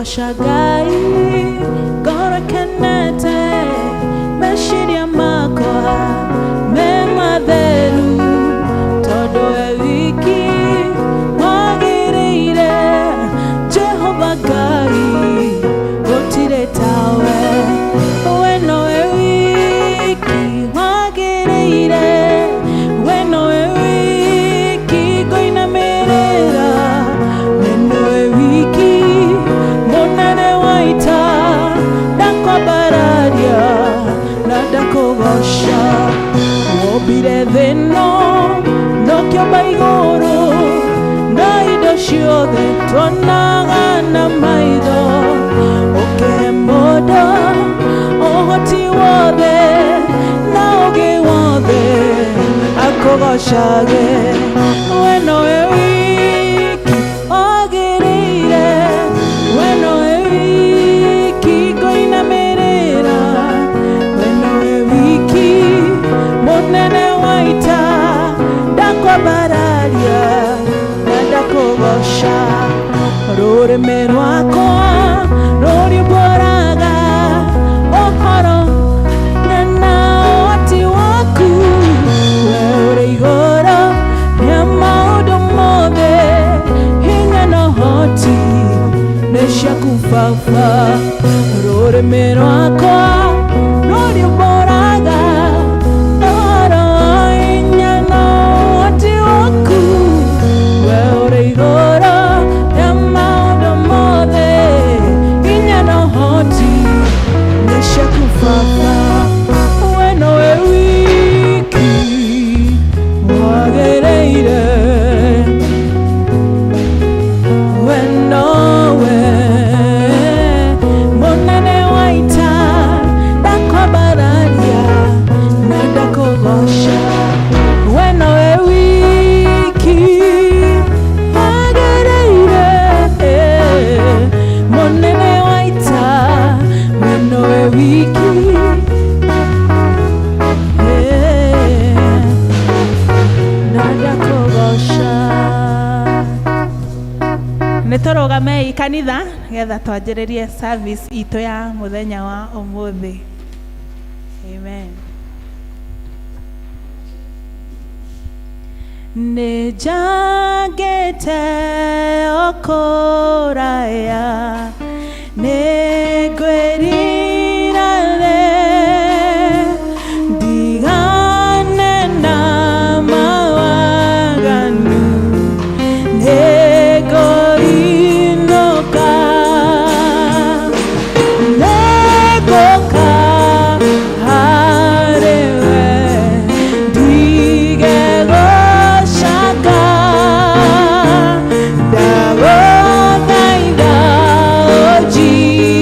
Shagai, Gora Kanete, Meshiria Makoa, Memaderu, Todo Ewiki, Magirire, Jehovah Gai, Rotire Tawe, Weno Ewiki, Magirire, Weno Ewiki, Goina Merera, Weno Ewiki, Monane Waita, Dakwa Baradia, Nadako Gosha, Obire Veno, Nokyo Baigoro, Naido Shiode, Tonaga Namaido, Oke Moda, Ohoti Wode, Naoge Wode, Akogashage, Weno Ewiki, Ogerire, Weno Ewiki, Goina Merera, Weno Ewiki, Monene Waita, Dakwa Baradia, Nadako Gosha, Rore Meruakoa, Rori Boraga, Ohoro, Nana Oti Waku, Where Igora, Yamaudo Mode, Hinga no Hoti, Neshaku Fafa, Rore Meruakoa, Rori Boraga, Ohoro, Inyano Oti Waku, Where Igora, Yamaudo Mode, Inyano Hoti, Neshaku Fafa, Weno Ewiki, Wagereire, Weno we, Monane Waita, Dakwa Baradia, Nadako Gosha, Weno Ewiki, Wagereire, Monane Waita, Weno Ewiki, Nadako Gosha. Nĩtũrũgamei kanitha getha twanjĩrĩrie service itũ ya mũthenya wa ũmũthĩ. Amen. Nĩnjagĩte ũkũraya, nĩngwĩrirane, ndigane na mawaganu, nĩngũinũka, nĩngũka harĩ we, ndige gũcaka, ndagũthaitha, oh Jesus.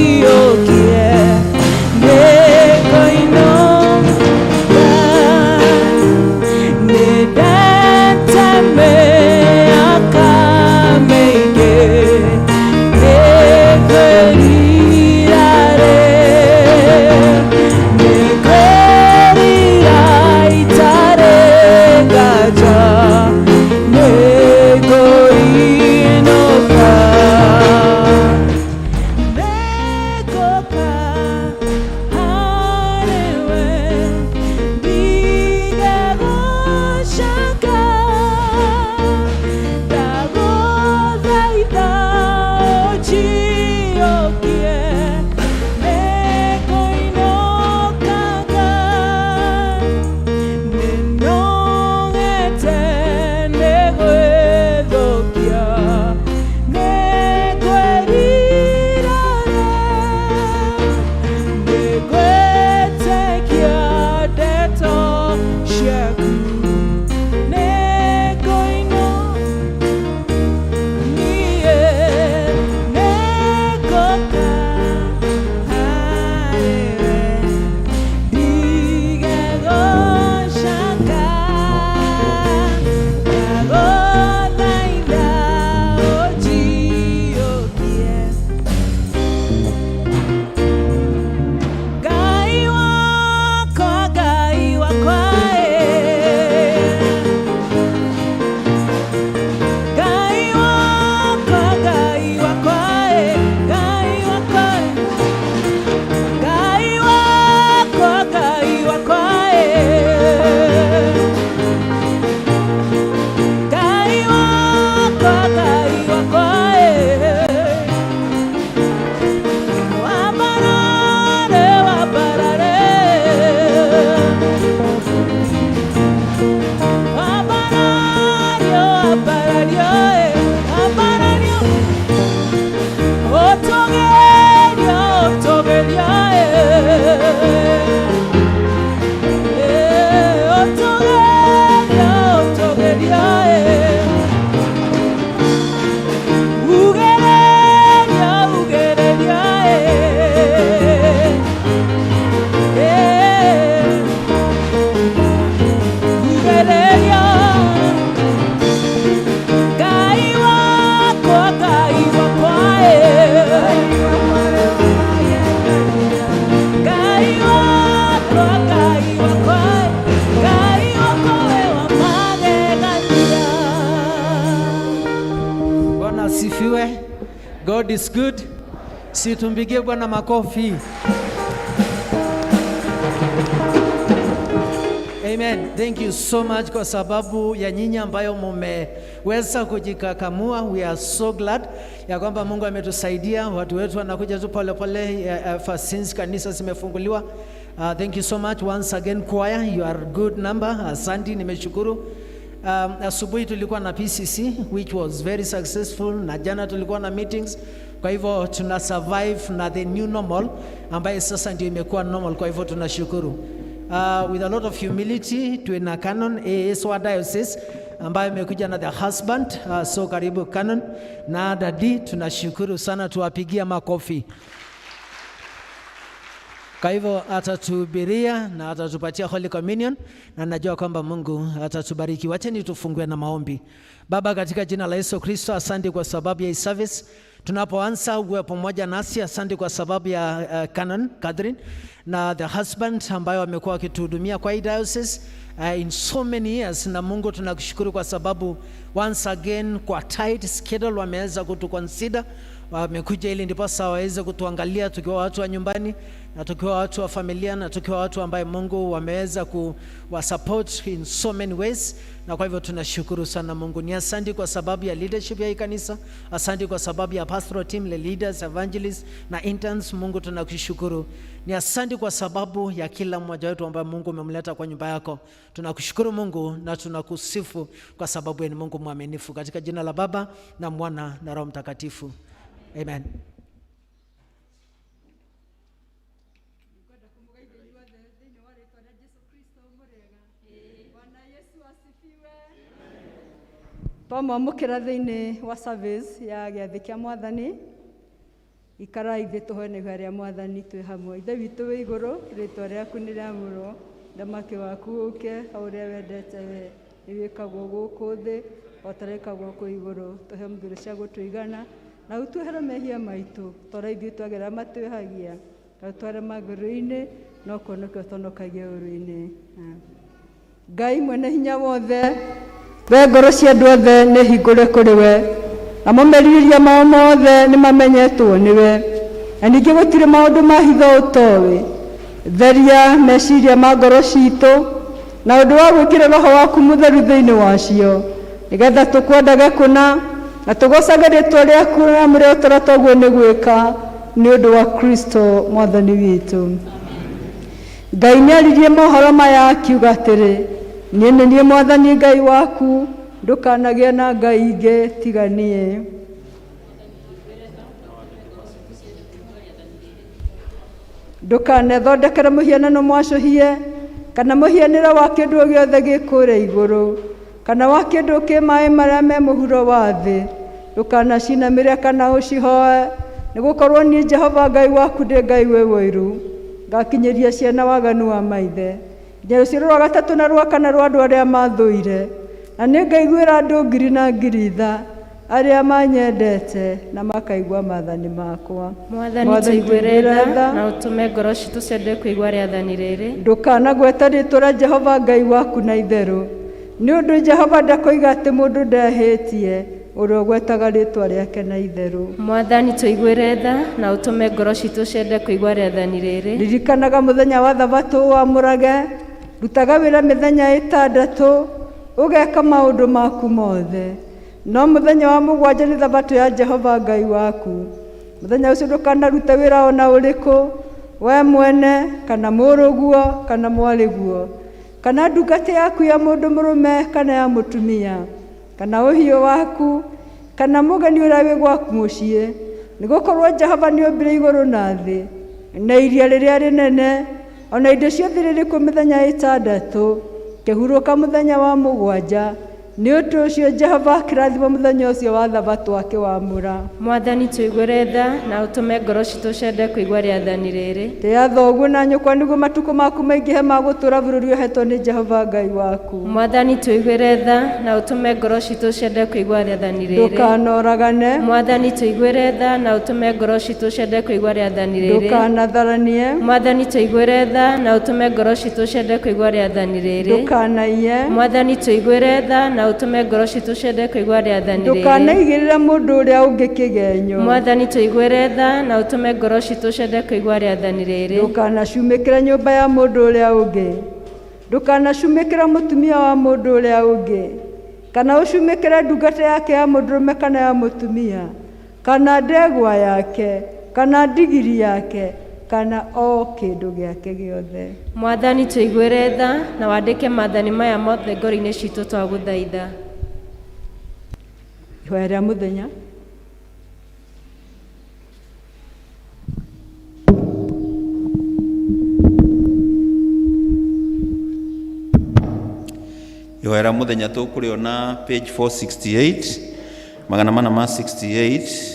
God is good. Si tumpigie Bwana makofi. Amen. Thank you so much kwa sababu ya nyinyi ambayo mmeweza kujikakamua. We are so glad ya kwamba Mungu ametusaidia. Watu wetu wanakuja tu pole pole since kanisa zimefunguliwa. Thank you so much once again choir. You are good number. Asante, nimeshukuru. Asubuhi tulikuwa na PCC which was very successful, na jana tulikuwa na meetings. Kwa hivyo tuna survive na the new normal ambayo sasa ndio imekuwa normal. Kwa hivyo tunashukuru. With a lot of humility tuena Canon ASW Diocese ambayo imekuja na the husband. So karibu Canon na dadi, tunashukuru sana, tuwapigia makofi. Kwa hivyo atatuhubiria na atatupatia Holy Communion, na najua kwamba Mungu atatubariki. Wacheni tufungue na maombi. Baba, katika jina la Yesu Kristo, asante kwa sababu ya hii service. Tunapoanza uwe pamoja nasi. Asante kwa sababu ya Canon Catherine na the husband ambayo wamekuwa wakituhudumia kwa hii diocese in so many years. Na Mungu tunakushukuru kwa sababu once again kwa tight schedule wameweza kutuconsider, wamekuja ili ndipo sasa waweze kutuangalia tukiwa watu wa nyumbani na tukiwa watu wa familia na tukiwa watu ambaye Mungu wameweza kuwa support in so many ways. Na kwa hivyo tunashukuru sana Mungu. Ni asante kwa sababu ya leadership ya hii kanisa. Asante kwa sababu ya pastoral team, the leaders, evangelists na interns. Mungu tunakushukuru. Ni asante kwa sababu ya kila mmoja wetu ambaye Mungu umemleta kwa nyumba yako. Tunakushukuru Mungu na tunakusifu kwa sababu ni Mungu mwaminifu. Katika jina la Baba na Mwana na Roho Mtakatifu. Amen. Twamwamũkĩra thĩinĩ wa service ya gĩathĩ kĩa Mwathani. Ikara ithuĩ tũhoe ihoya rĩa Mwathani twĩ hamwe. Ithe witũ wĩ igũrũ, rĩĩtwa rĩaku nĩ rĩamũrwo, thamaki waku ũũke, o ũrĩa wendete we nĩwĩkagwo gũkũ thĩ o ta wĩkagwo kũu igũrũ. Tũhe mũthũrĩ cia gũtũigana na ũtuohere mehia maitũ tondũ ithuĩ twagera matwĩhagia, na ũtware magũrũ-inĩ no kuonokio ũtonokagia ũũru-inĩ. Ngai mwene hinya wothe, we ngoro cia andũ othe nĩ hingũre kũrĩ we, namo merirĩria mao mothe nĩ mamenyetwo nĩ we, na ningĩ gũtirĩ maũndũ ma hitho ũtoĩ. Theria meciria ma ngoro citũ na ũndũ wa gwĩkĩra Roho waku Mũtheru thĩinĩ wacio, nĩgetha tũkwendage kũna na tũgocage rĩĩtwa rĩaku na mũrĩa ũtaratwo ũguo nĩ gwĩka nĩ ũndũ wa Kristo Mwathani witũ. Ngai nĩaririe mohoro maya akiuga atĩrĩ, niĩ nĩ niĩ Mwathani Ngai waku, ndũkanagĩe na ngai ingĩ tiga niĩ. Ndũkanethondekere mũhianano mwacũhie kana mũhianĩre wa kĩndũ o gĩothe gĩ kũrĩa igũrũ kana wa kĩndũ kĩ maaĩ marĩa me mũhuro wa thĩ. Ndũkanacinamĩre kana ũcihoe, nĩgũkorwo niĩ Jehova Ngai waku ndĩ Ngai wĩ ũiru, ngakinyĩria ciana waganu wa maithe, nginya rũciaro rwa gatatũ na rwa kana rwa andũ arĩa mathũire, na nĩ ngaiguĩra andũ ngiri na ngiri tha arĩa manyendete na makaigua maathani makwa. Mwathani tũiguĩre tha na ũtũme ngoro citũ ciende kũigua rĩathani rĩrĩ. Ndũkanagweta rĩĩtwa rĩa Jehova Ngai waku na itherũ, nĩ ũndũ Jehova ndakoiga atĩ mũndũ ndehĩtie ũrĩa ũgwetaga rĩĩtwa rĩake na itherũ. Mwathani tũiguĩre tha na ũtũme ngoro citũ ciende kũigua rĩathani rĩrĩ. Ririkanaga mũthenya wa Thabatũ wamũrage, rutaga wĩra mĩthenya ĩtandatũ, ũgeka maũndũ maku mothe, no mũthenya wa mũgwanja nĩ Thabatũ ya Jehova Ngai waku. Mũthenya ũcio ndũkanarute wĩra ona ũrĩkũ, we mwene kana mũrũguo kana mwarĩguo kana ndungata yaku ya mũndũ mũrũme kana ya mũtumia kana ũhiũ waku kana mũgeni ũrĩa wĩ gwaku mũciĩ, nĩgũkorwo Jehova nĩombire igũrũ na thĩ na iria rĩrĩa rĩnene ona indo ciothe rĩrĩkũ mĩthenya ĩtandatũ, kĩhurũka mũthenya wa mũgwanja. Nĩ ũndũ ũcio Jehova akĩrathima mũthenya ũcio wa Thabatũ akĩwamũra. Mwathani tũiguĩre tha na ũtũme ngoro citũ ciende kũigua rĩathani rĩrĩ. Tĩa thoguo na nyũkwa nĩguo matukũ maku maingĩhe ma gũtũũra bũrũri ũhetwo nĩ Jehova Ngai waku. Mwathani tũiguĩre tha na ũtũme ngoro citũ ciende kũigua rĩathani rĩrĩ. Ndũkanoragane. Mwathani tũiguĩre tha na ũtũme ngoro citũ ciende kũigua rĩathani rĩrĩ. Ndũkanatharanie. Mwathani tũiguĩre tha na ũtũme ngoro citũ ciende kũigua rĩathani rĩrĩ. Ndũkanaiye. Mwathani tũiguĩre tha na na utume ngoro citũ ciende kũigua rĩathani rĩrĩ. Ndũkanaigĩrĩre mũndũ ũrĩa ũngĩ kĩgenyo. Mwathani tũiguĩre tha na utume ngoro citũ ciende kũigua rĩathani rĩrĩ. Ndũkanacumĩkĩre nyũmba ya mũndũ ũrĩa ũngĩ. Ndũkanacumĩkĩre mũtumia wa mũndũ ũrĩa ũngĩ, kana ũcumĩkĩre ndungata yake ya mũndũrũme kana ya mũtumia, kana ndegwa yake, kana ndigiri yake, kana o kĩndũ gĩake gĩothe. Mwathani tũiguĩre tha na wandĩke maathani maya mothe ngoro-inĩ citũ twagũthaitha. Ihoya rĩa mũthenya. Ihoya rĩa mũthenya tũkũrĩona page 468, magana mana ma 68.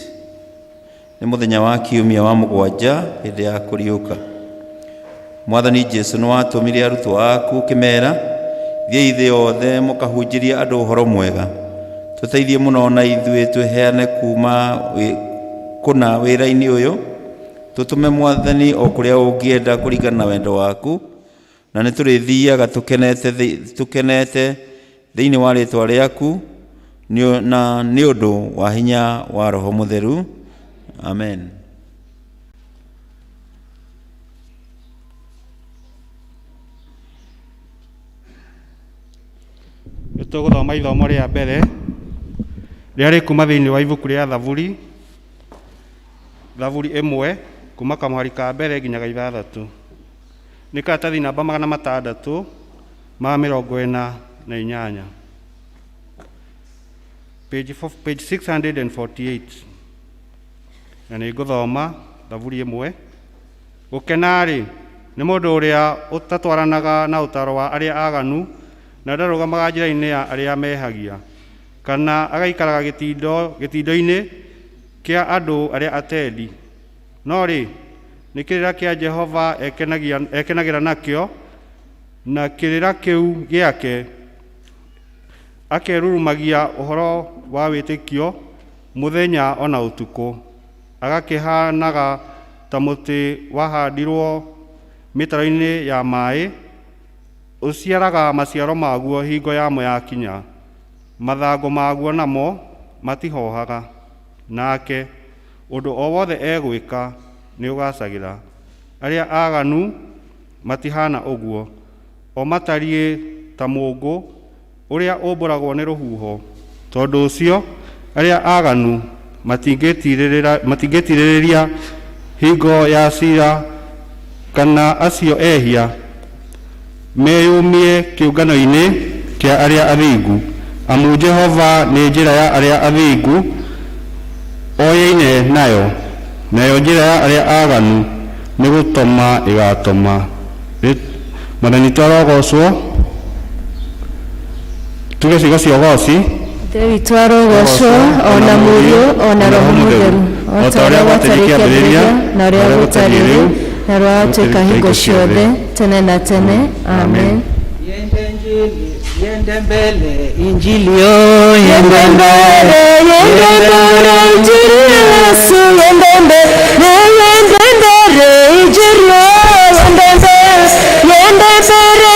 Nĩ mũthenya wa kiumia wa mũgwanja hĩndĩ ya kũriũka. Mwathani Jesu nĩ watũmire arutwo aku ũkĩmera, thiĩi thĩ yothe mũkahunjĩrie andũ ũhoro mwega. Tũteithie mũno na ithuĩ twĩheane kuma kũna wĩra-inĩ ũyũ, tũtũme Mwathani o kũrĩa ũngĩenda kũringana na wendo waku, na nĩ tũrĩthiaga tũkenete thĩinĩ wa rĩĩtwa rĩaku na nĩ ũndũ wa hinya wa Roho Mũtheru. Amen. Tũgũthoma ithomo rĩa mbere rĩrĩa rĩkuma thĩinĩ wa ibuku rĩa Thaburi 1 kuma kamũhari ka mbere nginyaga 6. Nĩ karatathi namba 648, page 648. Na nĩ ngũthoma Thaburi 1. Gũkena-rĩ nĩ mũndũ ũrĩa ũtatwaranaga na ũtaaro wa arĩa aaganu, na ndarũgamaga njĩra-inĩ ya arĩa mehagia, kana agaikaraga gĩtindo-inĩ kĩa andũ arĩa atendi. No-rĩ, nĩ kĩrĩra kĩa Jehova ekenagĩra nakĩo, na kĩrĩra kĩu gĩake akerurumagia ũhoro wa wĩtĩkio mũthenya ona ũtukũ. Agakĩhanaga ta mũtĩ wahandirwo mĩtaro-inĩ ya maaĩ, ũciaraga maciaro maguo hingo yamo yakinya, mathangũ maguo namo matihohaga. Nake ũndũ o wothe egwĩka nĩ ũgacagĩra. Arĩa aaganu matihana ũguo, o matariĩ ta mũũngũ ũrĩa ũmbũragwo nĩ rũhuho. Tondũ ũcio arĩa aaganu matingĩtirĩrĩria hingo ya cira, kana acio ehia meyumie kĩũngano-inĩ kĩa arĩa athingu. Amu Jehova nĩ njĩra ya arĩa athingu oyeine nayo, nayo njĩra ya arĩa aaganu nĩ gũtoma ĩgatoma. Mwathani twarogocwo, tuge ciugo cia ũgooci. Ithe witũ arogocwo, ona Mũriũ, ona Roho Mũtheru, o ta ũrĩa gwatarĩ kĩambĩrĩria, na ũrĩa gũtariĩ rĩu, na rwagatuĩka hingo ciothe, tene na tene. Amen. Yende mbele injili yo, Yende mbele injili Yesu, yende mbele injili yo, yende mbele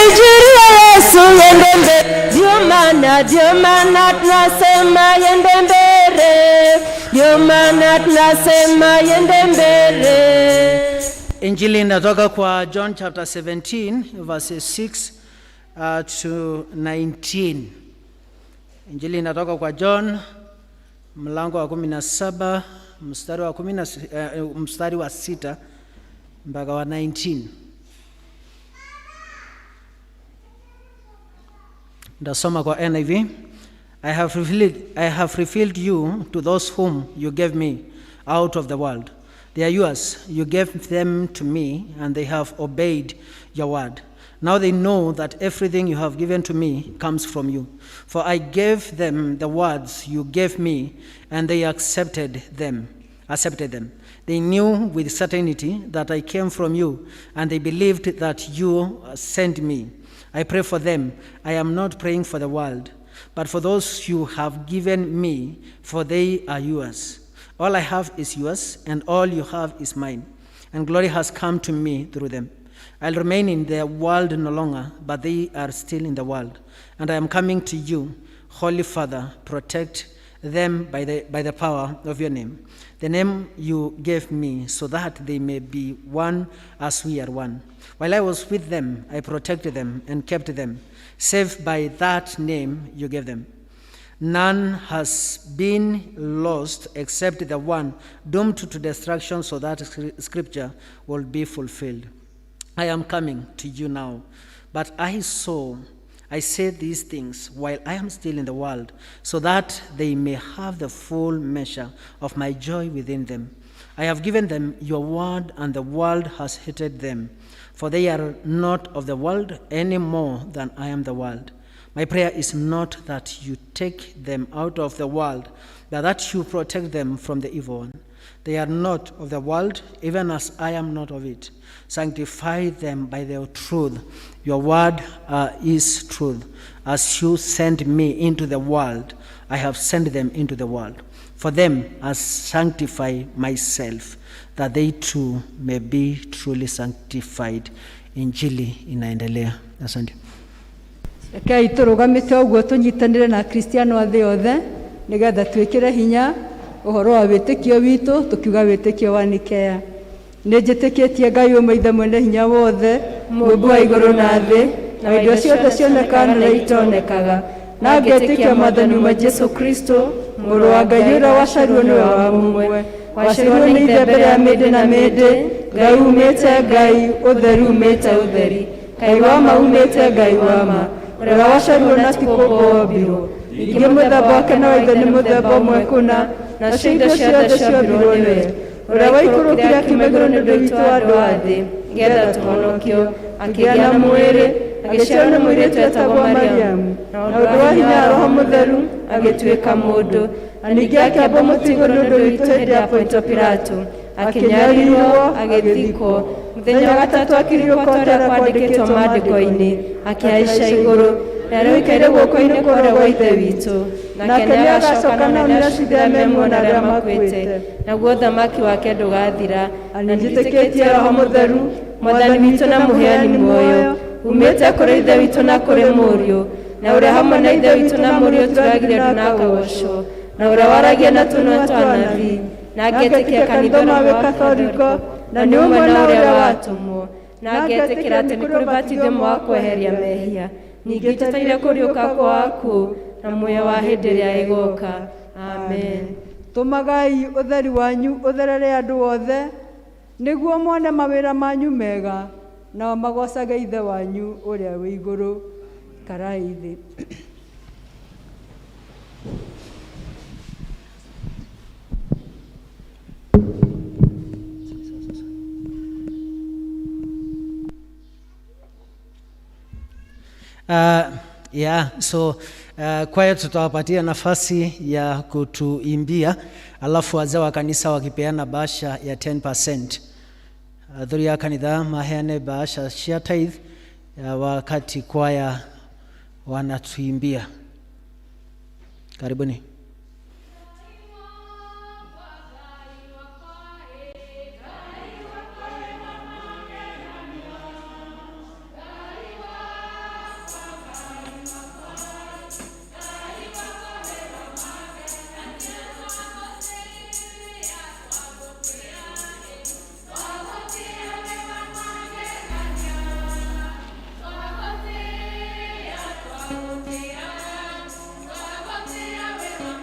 injili Yesu, yende mbele. Ndio maana tunasema yende mbele, ndio maana tunasema yende mbele. Injili inatoka kwa John chapter 17 verses 6 to 19. Injili inatoka kwa John mlango wa 17 mstari wa 6 mpaka wa 19. Ndasoma kwa NIV. I have revealed you to those whom you gave me out of the world. They are yours. You gave them to me, and they have obeyed your word. Now they know that everything you have given to me comes from you. For I gave them the words you gave me, and they accepted them. They knew with certainty that I came from you, and they believed that you sent me. I pray for them. I am not praying for the world, but for those you have given me, for they are yours. All I have is yours, and all you have is mine, and glory has come to me through them. I'll remain in the world no longer, but they are still in the world, and I am coming to you. Holy Father, protect them by the power of your name, the name you gave me, so that they may be one as we are one. While I was with them, I protected them and kept them, safe by that name you gave them. None has been lost except the one doomed to destruction, so that scripture will be fulfilled. I am coming to you now, but I say these things while I am still in the world, so that they may have the full measure of my joy within them. I have given them your word, and the world has hated them, for they are not of the world any more than I am the world. My prayer is not that you take them out of the world, but that you protect them from the evil one. They are not of the world, even as I am not of it. Sanctify them by the truth. Your word is truth. As you sent me into the world, I have sent them into the world. For them I sanctify myself, that they too may be truly sanctified. Injili inaendelea. Asante. Rekei tũrũgamĩte ũguo tũnyitanĩre na Akristiano a thĩ yothe nĩgetha twĩkĩre hinya ũhoro wa wĩtĩkio witũ tũkiuga wĩtĩkio wa Nikea. Nĩnjĩtĩkĩtie Ngai ũmwe Ithe mwene hinya wothe, Mũmbi wa igũrũ na thĩ, na indo ciothe cionekaga na itonekaga, na ngetĩkia Mwathani ũmwe Jesũ Kristo, Mũrũ wa Ngai ũrĩa wacarirwo nĩwe wa mũmwe, wacarirwo nĩ Ithe mbere ya mĩndĩ na mĩndĩ, Ngai umĩte Ngai, ũtheri umĩte ũtheri, Ngai wa ma umĩte Ngai wa ma, ũrĩa wacarirwo na ti kũmbirwo. Ningĩ mũthemba wake na wa Ithe nĩ mũthemba ũmwe kũna, nacio indo ciothe ciombirwo nĩwe, ũrĩa waikũrũkire akiuma igũrũ nĩ ũndũ witũ andũ a thĩ, nĩgetha tũhonokio, akĩgĩa na mwĩrĩ, agĩciarwo nĩ mũirĩtu etagwo Mariamu, na ũndũ wa hinya wa Roho Mũtheru agĩtuĩka mũndũ, na ningĩ akĩamba mũtĩ igũrũ nĩ ũndũ witũ hĩndĩ ya Pontio Pilato, akĩnyarirwo, agĩthikwo, mũthenya wa gatatũ akĩriũka o ta ũrĩa kwandĩkĩtwo maandĩko-inĩ, akĩhaica igũrũ, na rĩu aikaire guoko-inĩ kwa ũrĩa wa Ithe witũ, nake nĩagacoka na nĩacithira memuona arĩa makuĩte, naguo ũthamaki wake ndũgathira. Na nĩnjĩtĩkĩtie Roho Mũtheru, Mwathani witũ na mũheani muoyo, umĩte kũrĩ Ithe witũ na kũrĩ Mũriũ, na ũrĩa hamwe na Ithe witũ na Mũriũ turagire andũ na akagocwo, na ũrĩa waragia na tũnua twa anabii, na ngetĩkia kanitha ũmwe wa Katholiko, na nĩ ũmwe na ũrĩa watũmwo, na ngetĩkĩra atĩ nĩ kũrĩ ũbatithio ũmwe wa kweheria mehia, ningĩ tũteire kũriũka kwa aku na muoyo wa hĩndĩ ĩrĩa ĩgoka. Amen. Tũmagai ũtheri wanyu ũtherere andũ othe, nĩguo mone mawĩra manyu mega, na magocage Ithe wanyu ũrĩa wĩ igũrũ. Karai thĩ. Kwaya tutawapatia nafasi ya kutuimbia, alafu wazee wa kanisa wakipeana bahasha ya 10%. Athuri ya kanitha maheane bahasha cia tithe wakati kwaya wanatuimbia. Karibuni. Wewe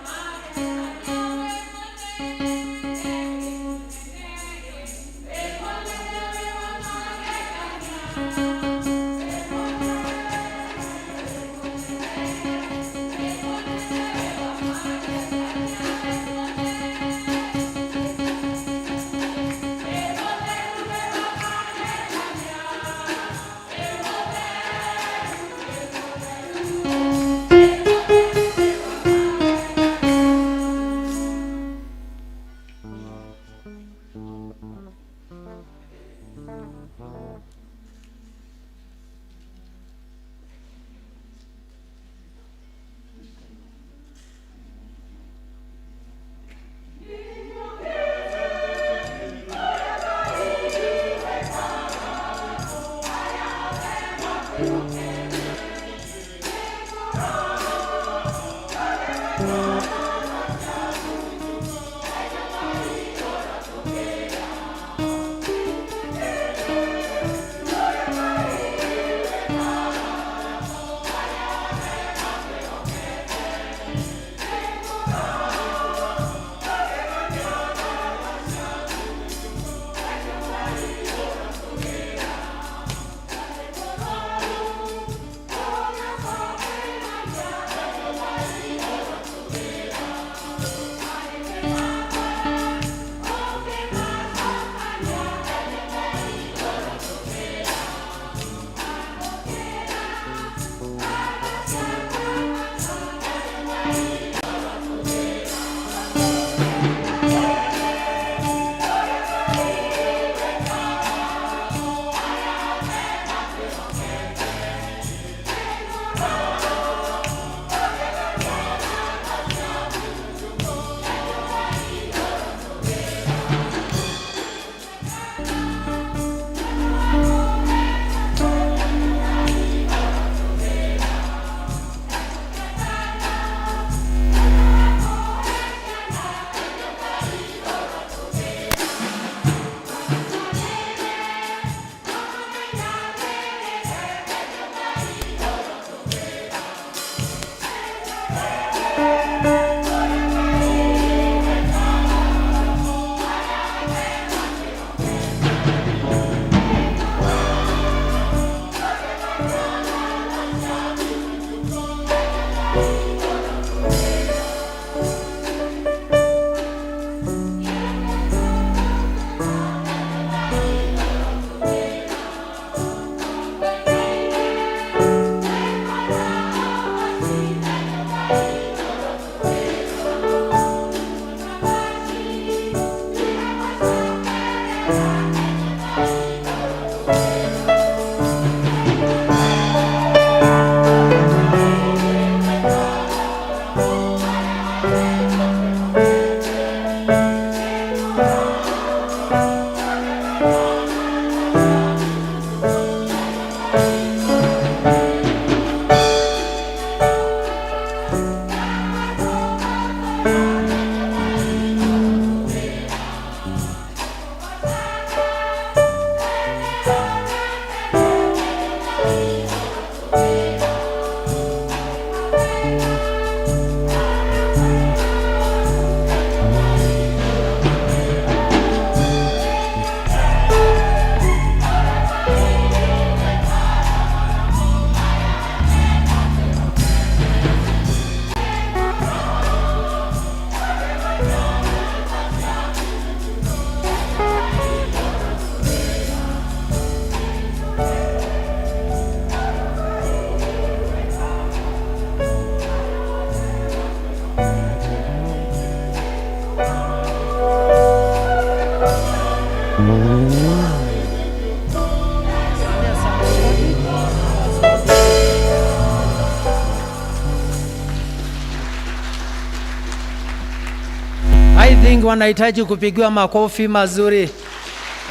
I think wanahitaji kupigiwa makofi mazuri.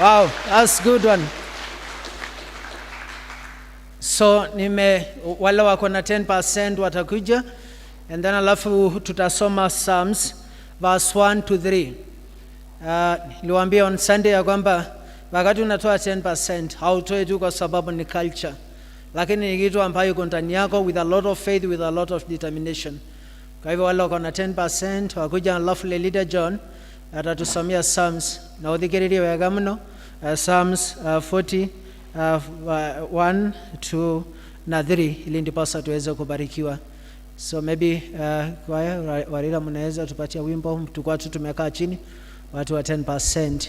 Wow, that's good one. So wale wako na 10% watakuja, and then alafu tutasoma Psalms verse 1 to 3. Niliwaambia on Sunday ya kwamba wakati unatoa 10% hautoi tu kwa sababu ni culture, lakini ni kitu ambayo iko ndani yako with a lot of faith, with a lot of determination. Kwa hivyo wale wako na 10% wakuja, alafu leader John atatusomea Psalms na udhikiria wega mno, Psalms 40 1 2 na 3, ili ndiposa tuweze kubarikiwa. So maybe kwaya Warira mnaweza tupatia wimbo, tukua tu tumekaa chini watu wa 10%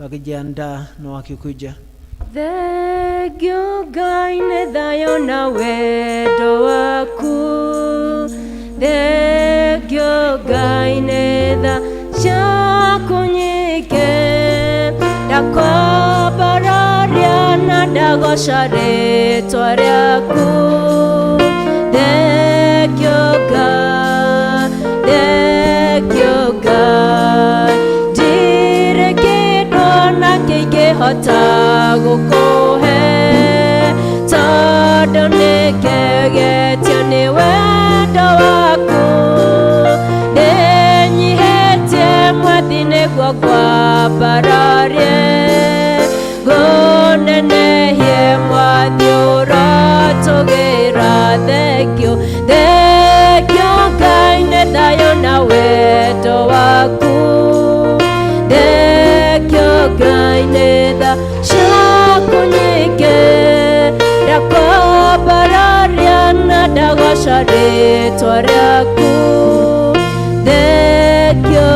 wakijiandaa na wakikuja. Thegio gaine thayo na wendo waku, thegio gaine tha chakunyike, ndakobararia na ndagoca rĩtwa rĩaku. Thegio Ngai, thegio Ngai, ndirĩ kĩndũ na kĩngĩhota gũkũhe, tondũ nĩngegetio nĩ wendo waku. bararie gonene ye mwadhiora togera thekyo kaine dayo na weto waku thekyo kaine da shakunyike rako bararia na dagashare twaryaku thekyo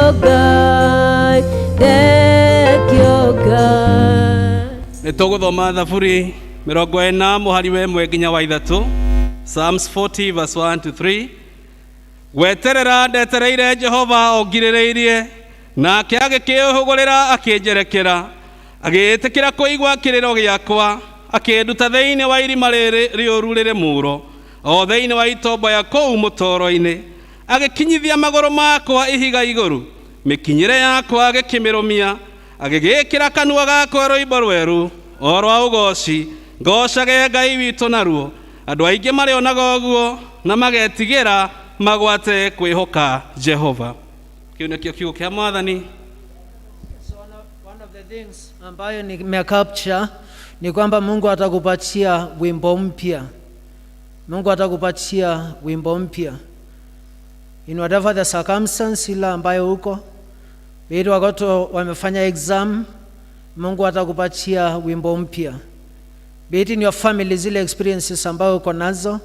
Nituguthoma Thaburi 40 muhari wa 1 nginya wa 3, Psalms 40 verse 1 to 3. Weterera ndetereire Jehova ongirereirie, nake agĩkĩhũgũrĩra akĩnjerekera, agĩĩtĩkĩra kũigua kĩrĩro gĩakwa, akĩnduta thĩinĩ wa irima rĩũru rĩrĩ mũũro, o thĩinĩ wa itomboya kũu mũtoro-inĩ, agĩkinyithia magũrũ makwa ihiga igũrũ, mĩkinyĩre yakwa agĩkĩmĩrũmia, agĩgĩkĩra kanua gakwa rwĩmbo rwerũ o rwa ũgooci, ngocage Ngai witũ naruo. Andũ aingĩ marĩonaga ũguo na magetigĩra magwate kwĩhoka Jehova. Kĩu nĩkĩo kiugo kĩa Mwathani. So one of the things ambayo nimecapture ni kwamba Mungu atakupatia wimbo mpya. Mungu atakupatia wimbo mpya. In whatever the circumstance ila ambayo uko, ili watoto wamefanya exam, Mungu atakupatia wimbo mpya. Be it in your family, zile experiences ambayo uko nazo,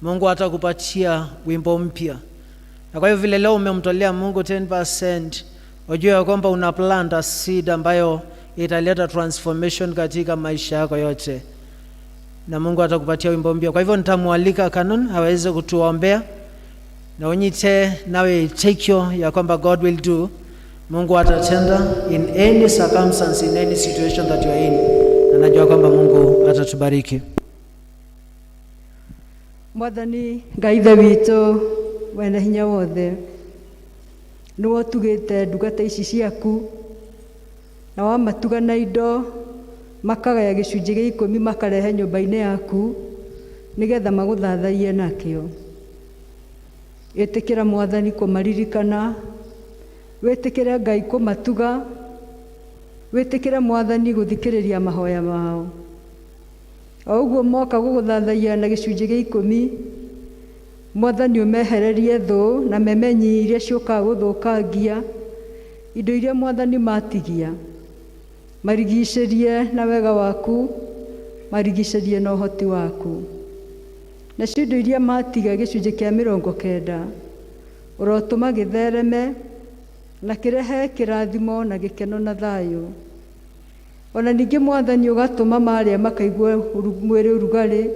Mungu atakupatia wimbo mpya. Na kwa hivyo vile leo umemtolea Mungu 10%, ujue ya kwamba una plant a seed ambayo italeta transformation katika maisha yako yote. Na Mungu atakupatia wimbo mpya. Kwa hivyo nitamwalika Canon aweze kutuombea. Na unyite nawe itekyo ya kwamba God will do. Mungu atatenda in any circumstance, in any situation that you are in. Na najua kwamba Mungu atatubariki. Mwathani Ngai ithe witũ wena hinya wothe, nĩwe ũtugĩte ndungata ici ciaku, na wamatuga na indo makagaya gĩcunjĩ gĩa 10 makarehe nyũmba-inĩ yaku nĩgetha magũthathaiye nakĩo. Ĩtĩkĩra Mwathani kũmaririkana, wĩtĩkĩre Ngai kũmatuga, wĩtĩkĩre Mwathani gũthikĩrĩria mahoya mao. O ũguo moka gũgũthathaiya na gĩcunjĩ gĩa 10, Mwathani ũmehererie thũ na memenyi iria ciũkaga gũthũkangia indo iria Mwathani matigia, marigicĩrie na wega waku, marigicĩrie na ũhoti waku. Nacio indo iria matiga gĩcunjĩ kĩa 90 ũrotũma gĩthereme na kĩrehe kĩrathimo na gĩkeno na thayũ. Ona ningĩ Mwathani ũgatũma marĩa makaigua mwĩrĩ ũrugarĩ,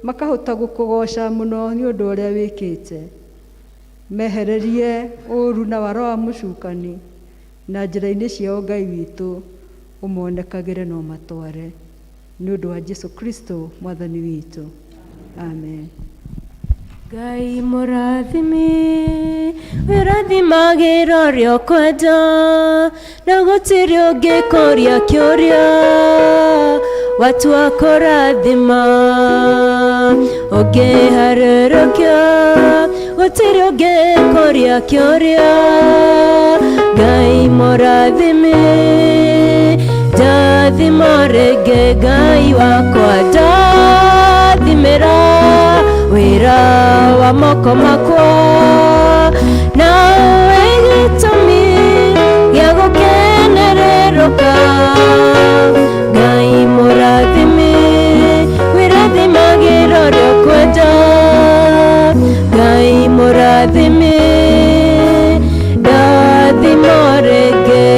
makahota gũkũgoca mũno nĩ ũndũ ũrĩa wĩkĩte. Mehererie ũũru na waro wa mũcukani na njĩra-inĩ ciao Ngai witũ, ũmonekagĩre na ũmatware. Nĩ ũndũ wa Jesu Kristo Mwathani witũ. Amen. Ngai mũrathimi, wĩrathimagĩra ũrĩa ũkwenda, na gũtirĩ ũngĩkũria kĩũria, watua kũrathima ũngĩharũrũkia, gũtirĩ ũngĩkũria kĩũria. Ngai mũrathimi, ndathima rĩngĩ Ngai wakwa, ndathimĩra wĩra wa moko makwa, nawe gĩtũmi gĩa gũkenererũka. Ngai mũrathimi, wĩrathimagĩra ũrĩa ũkwenda, Ngai mũrathimi, ndathima rĩngĩ.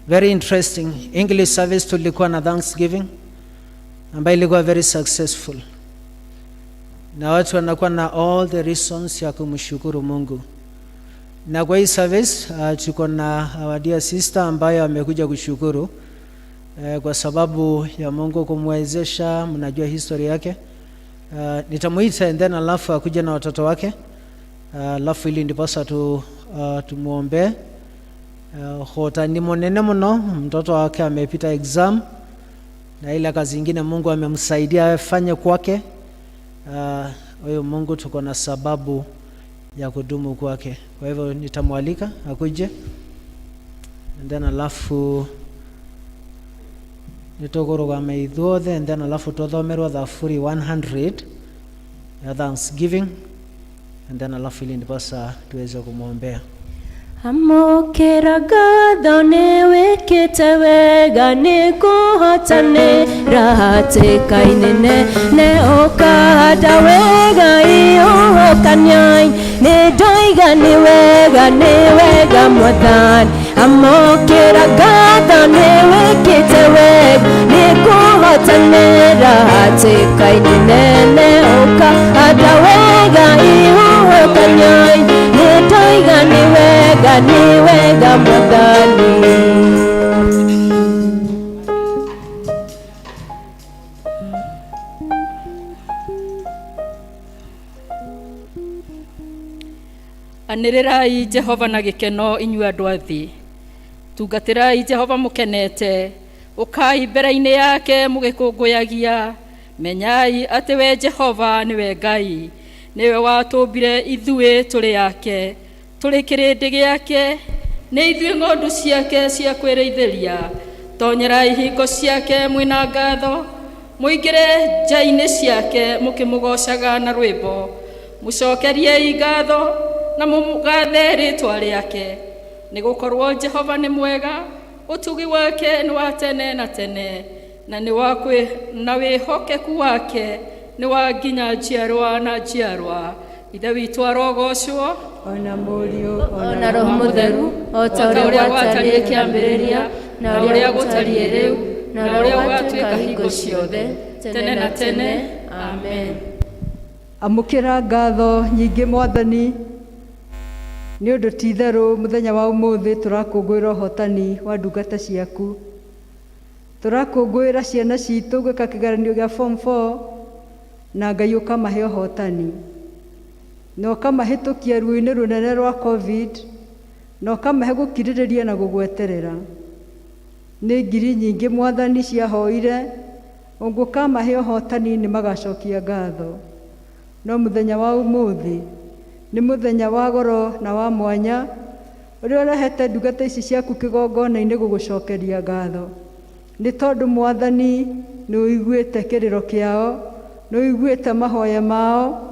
Very interesting. English service tulikuwa na Thanksgiving ambayo ilikuwa very successful, na watu wanakuwa na all the reasons ya kumshukuru Mungu. Na kwa hii service tuko na our dear sister ambayo amekuja kushukuru kwa sababu ya Mungu kumwezesha. Mnajua history yake. Nitamuita and then alafu akuja na watoto wake, alafu ili ndiposa tumuombe. Hota ni monene muno, mtoto wake amepita exam na ile kazi nyingine Mungu amemsaidia afanye kwake. Huyo Mungu tuko na sababu ya kudumu kwake. Kwa hivyo nitamwalika akuje, and then alafu nitogorogama ithuothe, and then alafu tuthomerwa Thaburi 100 ya thanksgiving, and then alafu ili ndiposa tuweze kumwombea. Amokera ngatho nĩ wĩkĩte wega nĩ kũhotanĩra hatĩka-inĩ nĩ ũkahanda wega iũhũkania nĩ ndoiga nĩ wega Mwathani. Amokera ngatho nĩ wĩkĩte wega nĩ kũhotanĩra hatĩka-inĩ nĩ ũkahanda wega iũhũkania nĩ ndoiga nĩ wega Mwathani. Anĩrĩrai Jehova na gĩkeno inyuĩ andũ a thĩ. Tungatĩrai Jehova mũkenete, ũkai mbere-inĩ yake mũgĩkũngũyagia. Menyai atĩ we Jehova nĩwe Ngai, nĩwe watũmbire ithuĩ tũrĩ yake, tũrĩ kĩrĩndĩ gĩake, nĩ ithuĩ ng'ondu ciake cia kwĩrĩithĩria. Tonyerai hingo ciake mwĩna ngatho, mũingĩre nja-inĩ ciake mũkĩmũgocaga na rwĩmbo. Mũcokeriei ngatho na mũgathe rĩĩtwa rĩake, nĩgũkorwo Jehova nĩ mwega, ũtugi wake nĩ wa tene na tene, na na wĩhokeku wake nĩ wa nginya njiarwa na njiarwa. Ithe witũ arogocwo, ona Mũriũ ona Roho Mũtheru, o ta ũrĩa gwatariĩ kĩambĩrĩria na ũrĩa gũtariĩ rĩu na ũrĩa ũgatuĩka hingo ciothe tene na tene. Amen. Amũkĩra ngatho nyingĩ Mwathani, nĩ ũndũ ti itherũ mũthenya wa ũmũthĩ tũrakũngũĩra ũhotani wa ndungata ciaku. Tũrakũngũĩra ciana citũ gwĩka kĩgeranio gĩa form 4 na Ngai ũkamahe ũhotani, na ũkamahĩtũkia ruo-inĩ rũnene rwa COVID, na ũkamahe gũkirĩrĩria na gũgweterera. Nĩ ngiri nyingĩ Mwathani ciahoire, ũngũkamahe ũhotani nĩ magacokia ngatho. No mũthenya wa ũmũthĩ nĩ mũthenya wa goro na wa mwanya, ũrĩa ũrehete ndungata ici ciaku kĩgongona-inĩ gũgũcokeria ngatho. Nĩ tondũ Mwathani nĩ ũiguĩte kĩrĩro kĩao, nĩ ũiguĩte mahoya mao,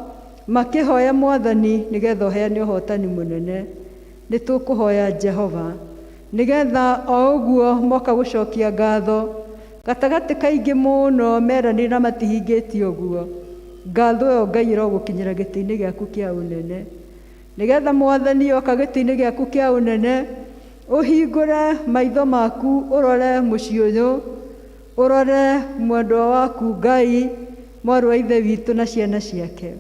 makĩhoya Mwathani nĩgetha ũheane ũhotani mũnene. Nĩ tũkũhoya Jehova nĩgetha o ũguo moka gũcokia ngatho, gatagatĩ kaingĩ mũno meranĩra na matihingĩtie ũguo, ngatho ĩyo Ngai ĩrogũkinyĩra gĩtĩ-inĩ gĩaku kĩa ũnene, nĩgetha Mwathani oka gĩtĩ-inĩ gĩaku kĩa ũnene, ũhingũre maitho maku ũrore mũciĩ ũyũ, ũrore mwendwa waku Ngai, mwarĩ wa Ithe witũ na ciana ciake,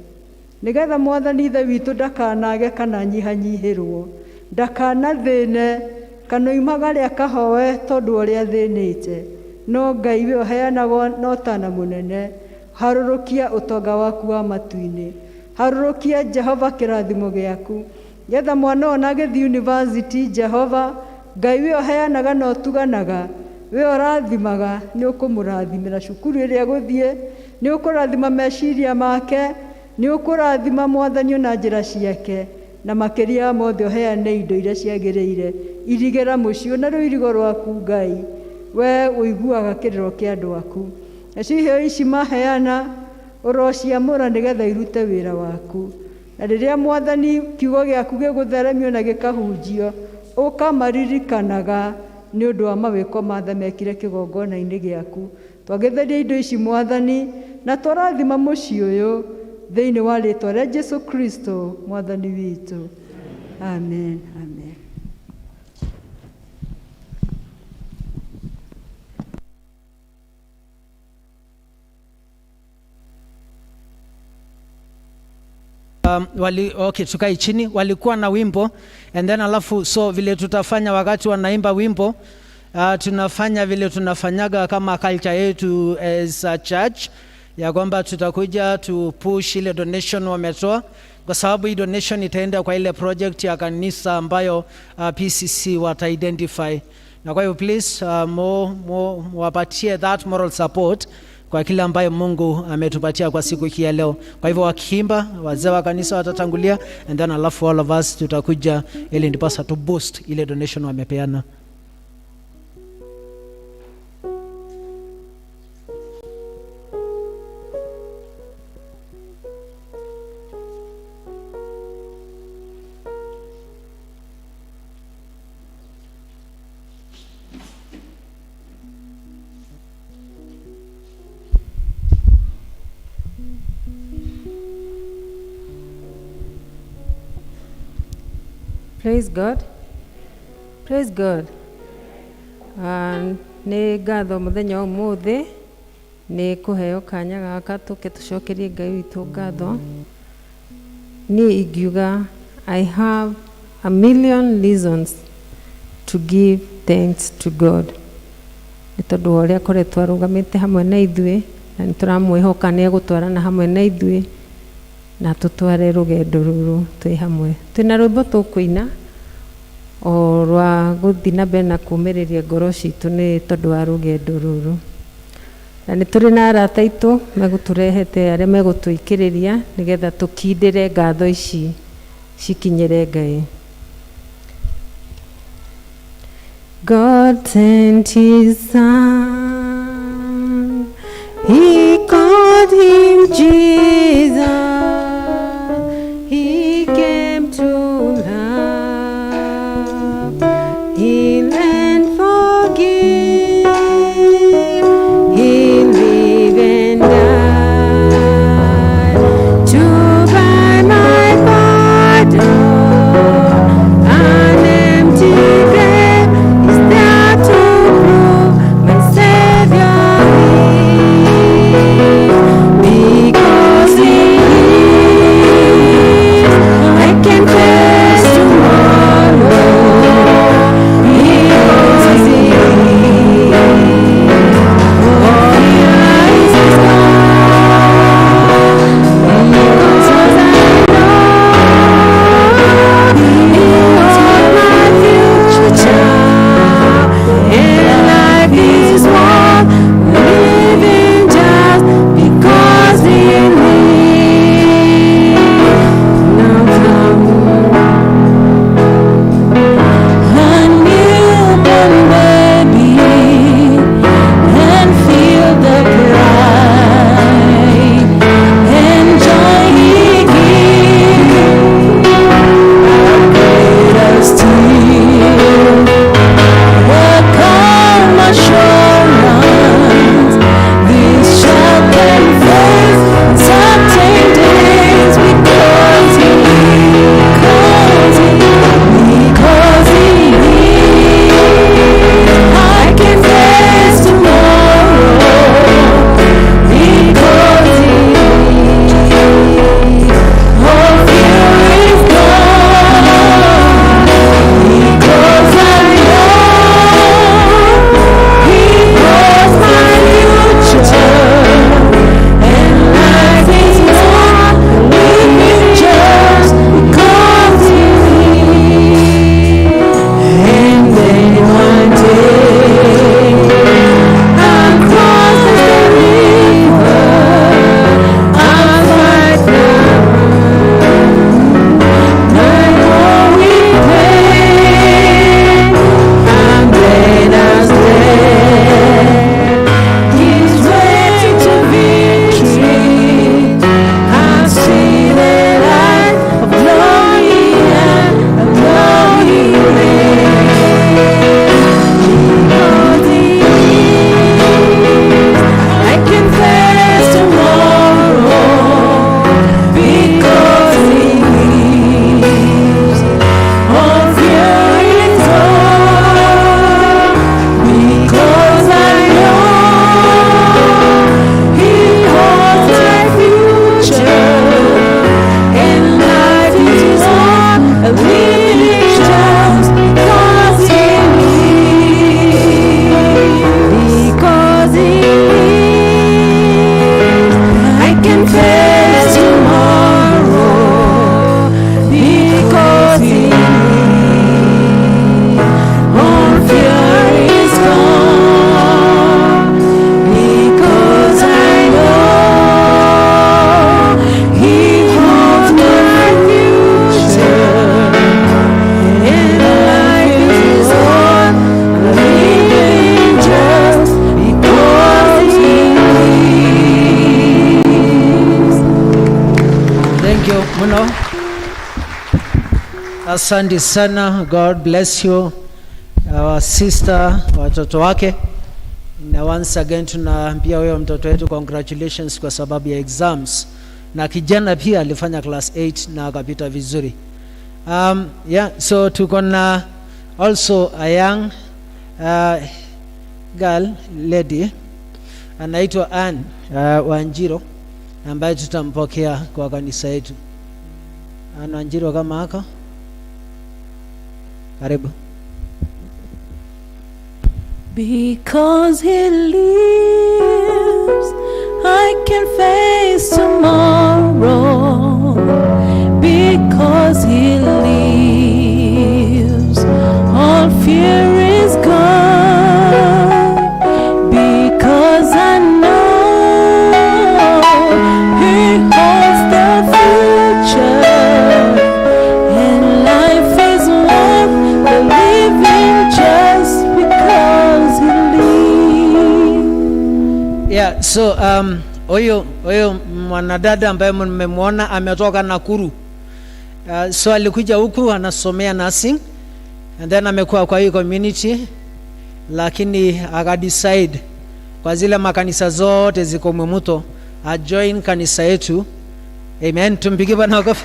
nĩgetha Mwathani Ithe witũ ndakanage kana nyihanyihĩrwo, ndakanathĩne kana oimagare akahoe tondũ ũrĩa athĩnĩte. No Ngai we ũheanagwo na ũtana mũnene. Harũrũkia ũtonga waku wa matu-inĩ, harũrũkia Jehova kĩrathimo gĩaku, getha mwana ũyũ na agĩthiĩ university, Jehova Ngai we ũheanaga na ũtuganaga, we ũrathimaga, nĩ ũkũmũrathimĩra cukuru ĩrĩa gũthiĩ, nĩ ũkũrathima meciria make, nĩ ũkũrathima Mwathani na njĩra ciake, na makĩria mothe ũheane indo iria ciagĩrĩire. Irigĩra mũciĩ na rĩu irigo rwaku Ngai, we ũiguaga kĩrĩro kĩa andũ aku. Nacio iheo ici maheana ũrociamũra nĩgetha irute wĩra waku, na rĩrĩa Mwathani kiugo gĩaku gĩgũtheremio na gĩkahunjio, ũkamaririkanaga nĩ ũndũ wa mawĩko mathe mekire kĩgongona-inĩ gĩaku. Twagĩtheria indo ici Mwathani, na tũrathima mũciĩ ũyũ thĩinĩ wa rĩĩtwa rĩa Jesũ Kristo Mwathani witũ. Amen. Amen. Tukai chini, walikuwa na wimbo, and then alafu so vile tutafanya wakati wanaimba wimbo, tunafanya vile tunafanyaga kama culture yetu as a church, ya kwamba tutakuja to push ile donation wametoa, kwa sababu hii donation itaenda kwa ile project ya kanisa ambayo PCC wata identify. Na kwa hiyo please wapatie that moral support kwa kile ambayo Mungu ametupatia kwa siku hii ya leo. Kwa hivyo wakiimba, wazee wa kanisa watatangulia, and then alafu all of us tutakuja ili ndipasa to boost ile donation wamepeana. Praise God. Praise God. Nĩ ngatho mũthenya ũmũthĩ nĩ kũheo kanya gaka tũke tũcokerie Ngai witũ ngatho. Niĩ ingiuga I have a million reasons to give thanks to God. Nĩ tondũ wa ũrĩa akoretwo arũgamĩte hamwe na ithuĩ, na nĩ tũramwĩhoka nĩ egũtwarana hamwe na ithuĩ na tũtware rũgendo rũrũ twĩ hamwe. Twĩna rwĩmbo tũkũina o rwa gũthiĩ na mbere na kũũmĩrĩria ngoro citũ nĩ tondũ wa rũgendo rũrũ. Na nĩ tũrĩ na arata aitũ megũtũrehete arĩa megũtũikĩrĩria nĩgetha tũkindĩre ngatho ici cikinyĩre Ngai. God sent his son, he called him Jesus. He came to love, heal and forgive. He lived and died to buy my pardon. An empty grave is there to prove my Savior lives. Because he lives, I can face tomorrow. Because he lives, all eyes is gone. Because I know he holds my future, and life is worth living just because he lives. Now come a newborn baby and feel the pride and joy he gives. Our greatest still will come assurance. This shall confess certain days because he lives. I can face tomorrow because he lives. All fear is gone because I know he holds my future, and life is not living just because he lives. And then one day I'll cross the river, I'll fight the I know we pain, I'm dead as dead. He's ready to victory. I see the light of glory and a glory because he lives. I can face tomorrow because he lives. All fear is gone because I know he holds my future, and life is not a living just because he lives. Because he lives, I can face tomorrow because he lives. All fear is gone because I Thank you muno. Asante sana. God bless you. Our sister, watoto wake. Na once again tunaambia wewe mtoto wetu congratulations kwa sababu ya exams. Na kijana pia alifanya class 8 na akapita vizuri. So tuko na also a young girl lady anaitwa Ann Wanjiro ambaye tutampokea kwa kanisa yetu. Ann Wanjiro kama haka. Karibu. Because he lives, I can face tomorrow. Because he lives, all fear is gone. Because I know he holds the future, and life is worth the living just because he lives. Yeah, so huyo mwanadada ambaye mmemwona ametoka Nakuru. So alikuja huku anasomea nursing and then amekuwa kwa hii community, lakini akadecide kwa zile makanisa zote ziko Mumuto join kanisa yetu. Amen. Tumpigie Bwana makofi.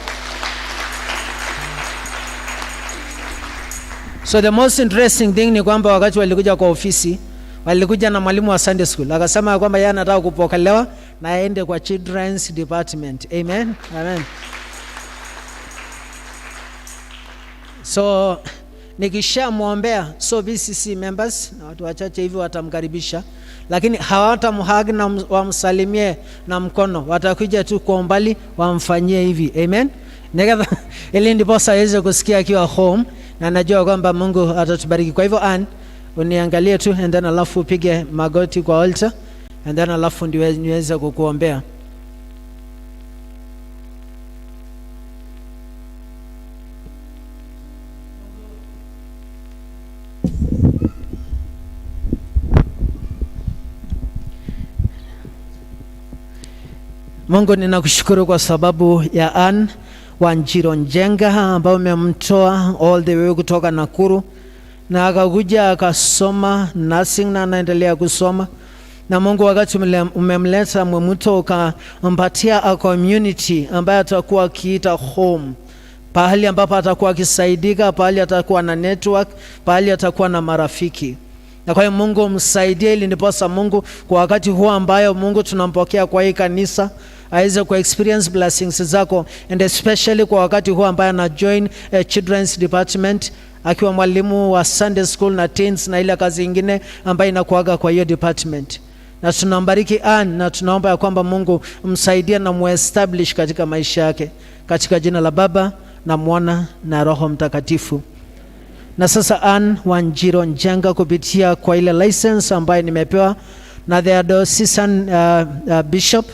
So the most interesting thing ni kwamba wakati walikuja kwa ofisi, walikuja na mwalimu wa Sunday school. Akasema kwamba yeye anataka kupokelewa na aende kwa children's department. Amen. Amen. So nikishamwombea, so BCC members na watu wachache hivi watamkaribisha, lakini hawatamhug na wamsalimie na mkono, watakuja tu kwa umbali wamfanyie hivi. Amen. Nekadha ili ndipo aweze kusikia akiwa home, na najua kwamba Mungu atatubariki. Kwa hivyo Ann, uniangalie tu and then alafu upige magoti kwa altar and then alafu niweze kukuombea. Mungu, ninakushukuru kwa sababu ya Ann Wanjiro Njenga ambao umemtoa all the way kutoka Nakuru na akakuja akasoma nursing na anaendelea kusoma. Na Mungu, wakati umemleta Mumuto ukampatia a community ambayo atakuwa akiita home, pahali ambapo atakuwa akisaidika, pahali atakuwa na network, pahali atakuwa na marafiki. Na kwa hiyo Mungu msaidie ili ndiposa Mungu kwa wakati huo ambayo Mungu tunampokea kwa hii kanisa aweze ku experience blessings zako, and especially kwa wakati huo ambayo ana join children's department akiwa mwalimu wa Sunday school na teens na ile kazi nyingine ambayo inakuaga kwa hiyo department. Na tunambariki Ann na tunaomba ya kwamba Mungu msaidie na muestablish katika maisha yake, katika jina la Baba na Mwana na Roho Mtakatifu. Na sasa Ann Wanjiro Njenga kupitia kwa ile license ambayo nimepewa na the diocesan bishop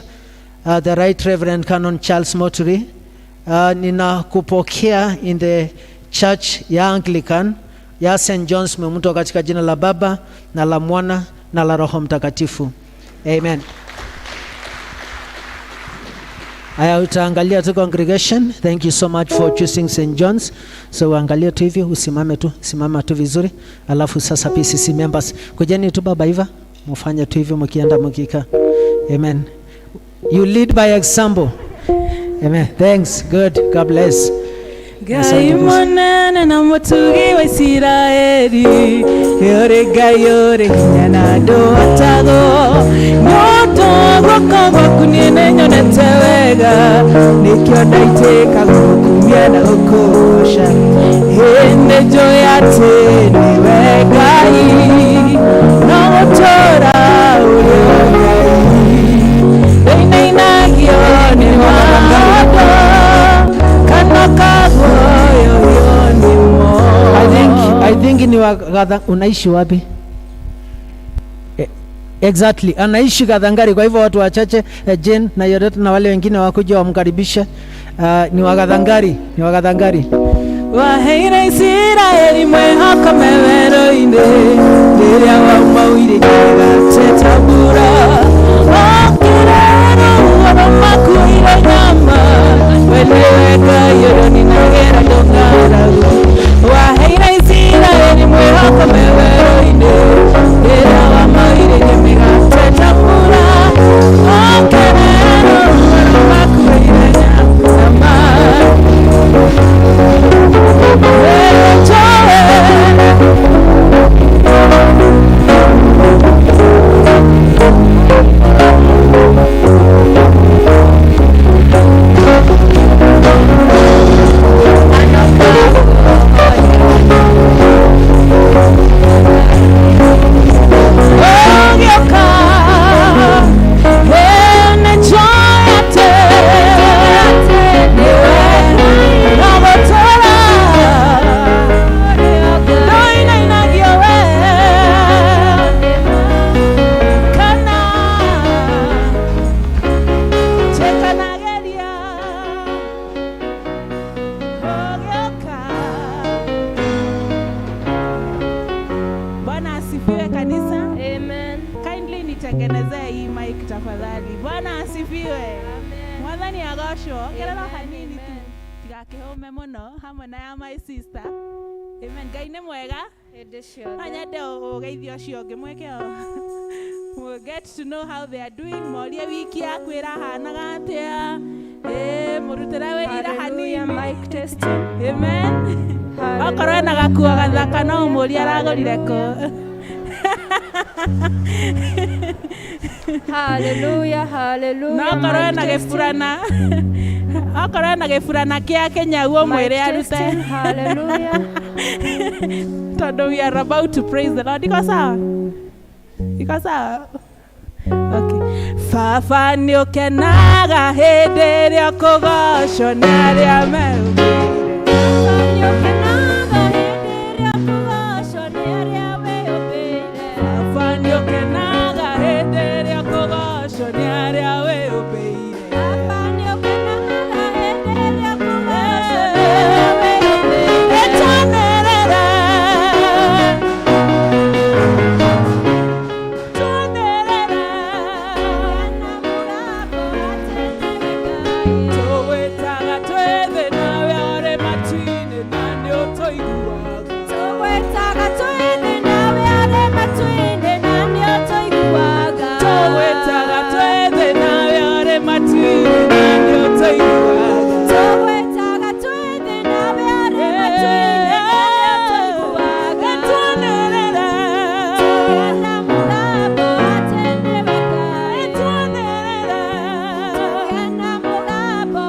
the Right Reverend Canon Charles Moturi, ninakupokea in the church ya Anglican ya St. John's Mumuto katika jina la Baba na la Mwana na la Roho Mtakatifu. Amen. Aya, utaangalia tu congregation. Thank you so much for choosing St. John's. So angalia tu hivi, usimame tu, simama tu vizuri. Alafu sasa PCC members, kujeni tu baba hiva, mufanye tu hivi mkienda mkika. Amen. You lead by example. Amen. Thanks. Good. God bless. Gai monene na mutugi wa Israeli, yore gayore nyana do atago, nyoto rokogo kunene nyonete wega, nikyo daite kakumia na ukosha, hende joyate ni wegai, na motora uyogai, deina inagyo ni wado, kanakago yoyoni mo. I think ni unaishi wapi? Exactly, anaishi Gathangari. Kwa hivyo watu wachache Jane na Yodet na wale wengine wakuja wamkaribisha. Ni wa Gathangari, ni wa Gathangari. Waheira Israeli mwe haka mewero inde, diria wa mawiri jiga tetabura, wakirero wano makuire nyama, wele kũgocwo ongerera hanini tu tigakĩhũme mũno hamwe na ya my sister. Amen. Ngai nĩ mwega. Anyende ũgeithio ũcio ũngĩ mweke we'll get to know how they are doing. Morie wiki yaku ĩrahanaga atĩa. Mũrutĩre wĩra hanini. Mic testing. Amen. Okorwo ena gakuo gathaka no ũmũrie aragũrire kũ. Hallelujah, hallelujah. No okorwo ena gĩburana. Okorwo ena gĩburana kĩa Kenya guo mwĩre arute. Hallelujah. Tondũ we are about to praise the Lord. Iko sawa? Iko sawa? Okay. Baba nĩ ũkenaga hĩndĩ ĩrĩa kũgocwo nĩ arĩa meũmĩire. Baba nĩ ũkenaga hĩndĩ ĩrĩa kũgocwo nĩ arĩa wĩũmbĩire. Baba nĩ ũkenaga hĩndĩ ĩrĩa kũgocwo nĩ arĩa wĩũmbĩire. Etanĩrĩre. Tũgwĩtaga twĩthĩ nawe ũrĩ matu-inĩ na nĩ ũtũiguaga. Tũgwĩtaga twĩthĩ nawe ũrĩ matu-inĩ na nĩ ũtũiguaga. Tũgwĩtaga twĩthĩ nawe ũrĩ matu-inĩ na nĩ ũtũiguaga. Tũgwĩtaga twĩthĩ nawe ũrĩ matu-inĩ na nĩ ũtũiguaga. Etwanĩrĩre. Tũgĩana mũgambo atĩ nĩwe Ngai. Etwanĩrĩre. Tũgĩana mũgambo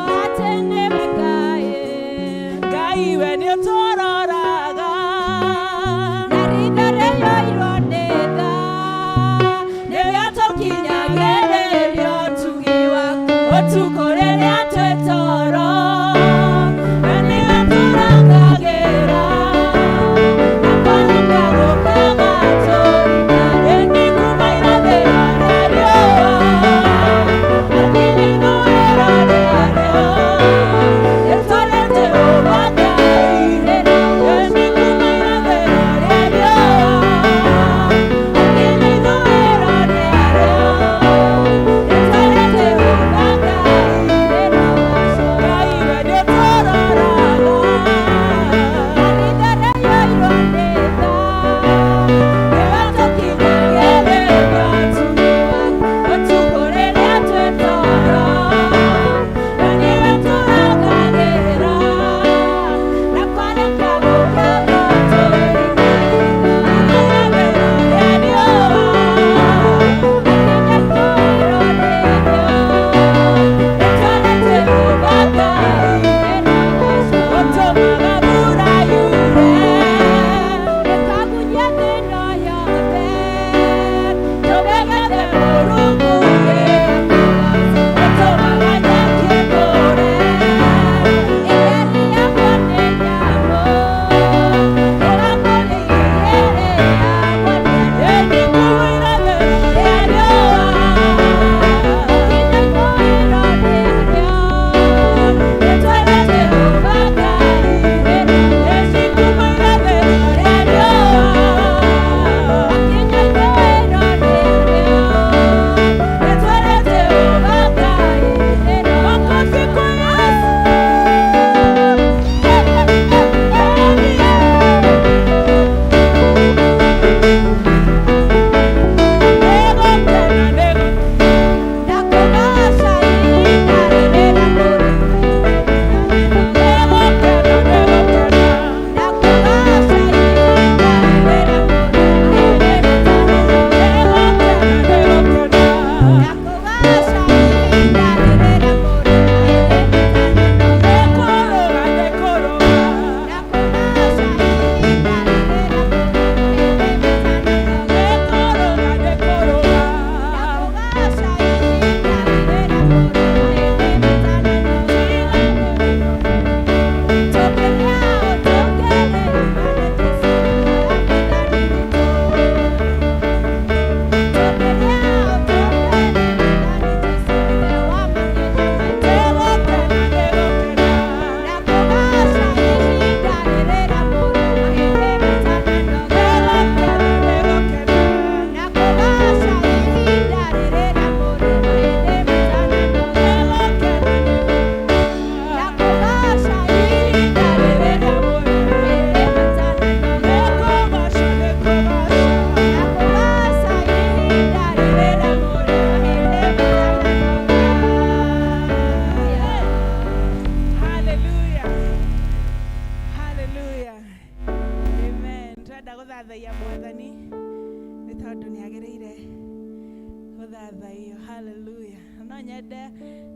no nyende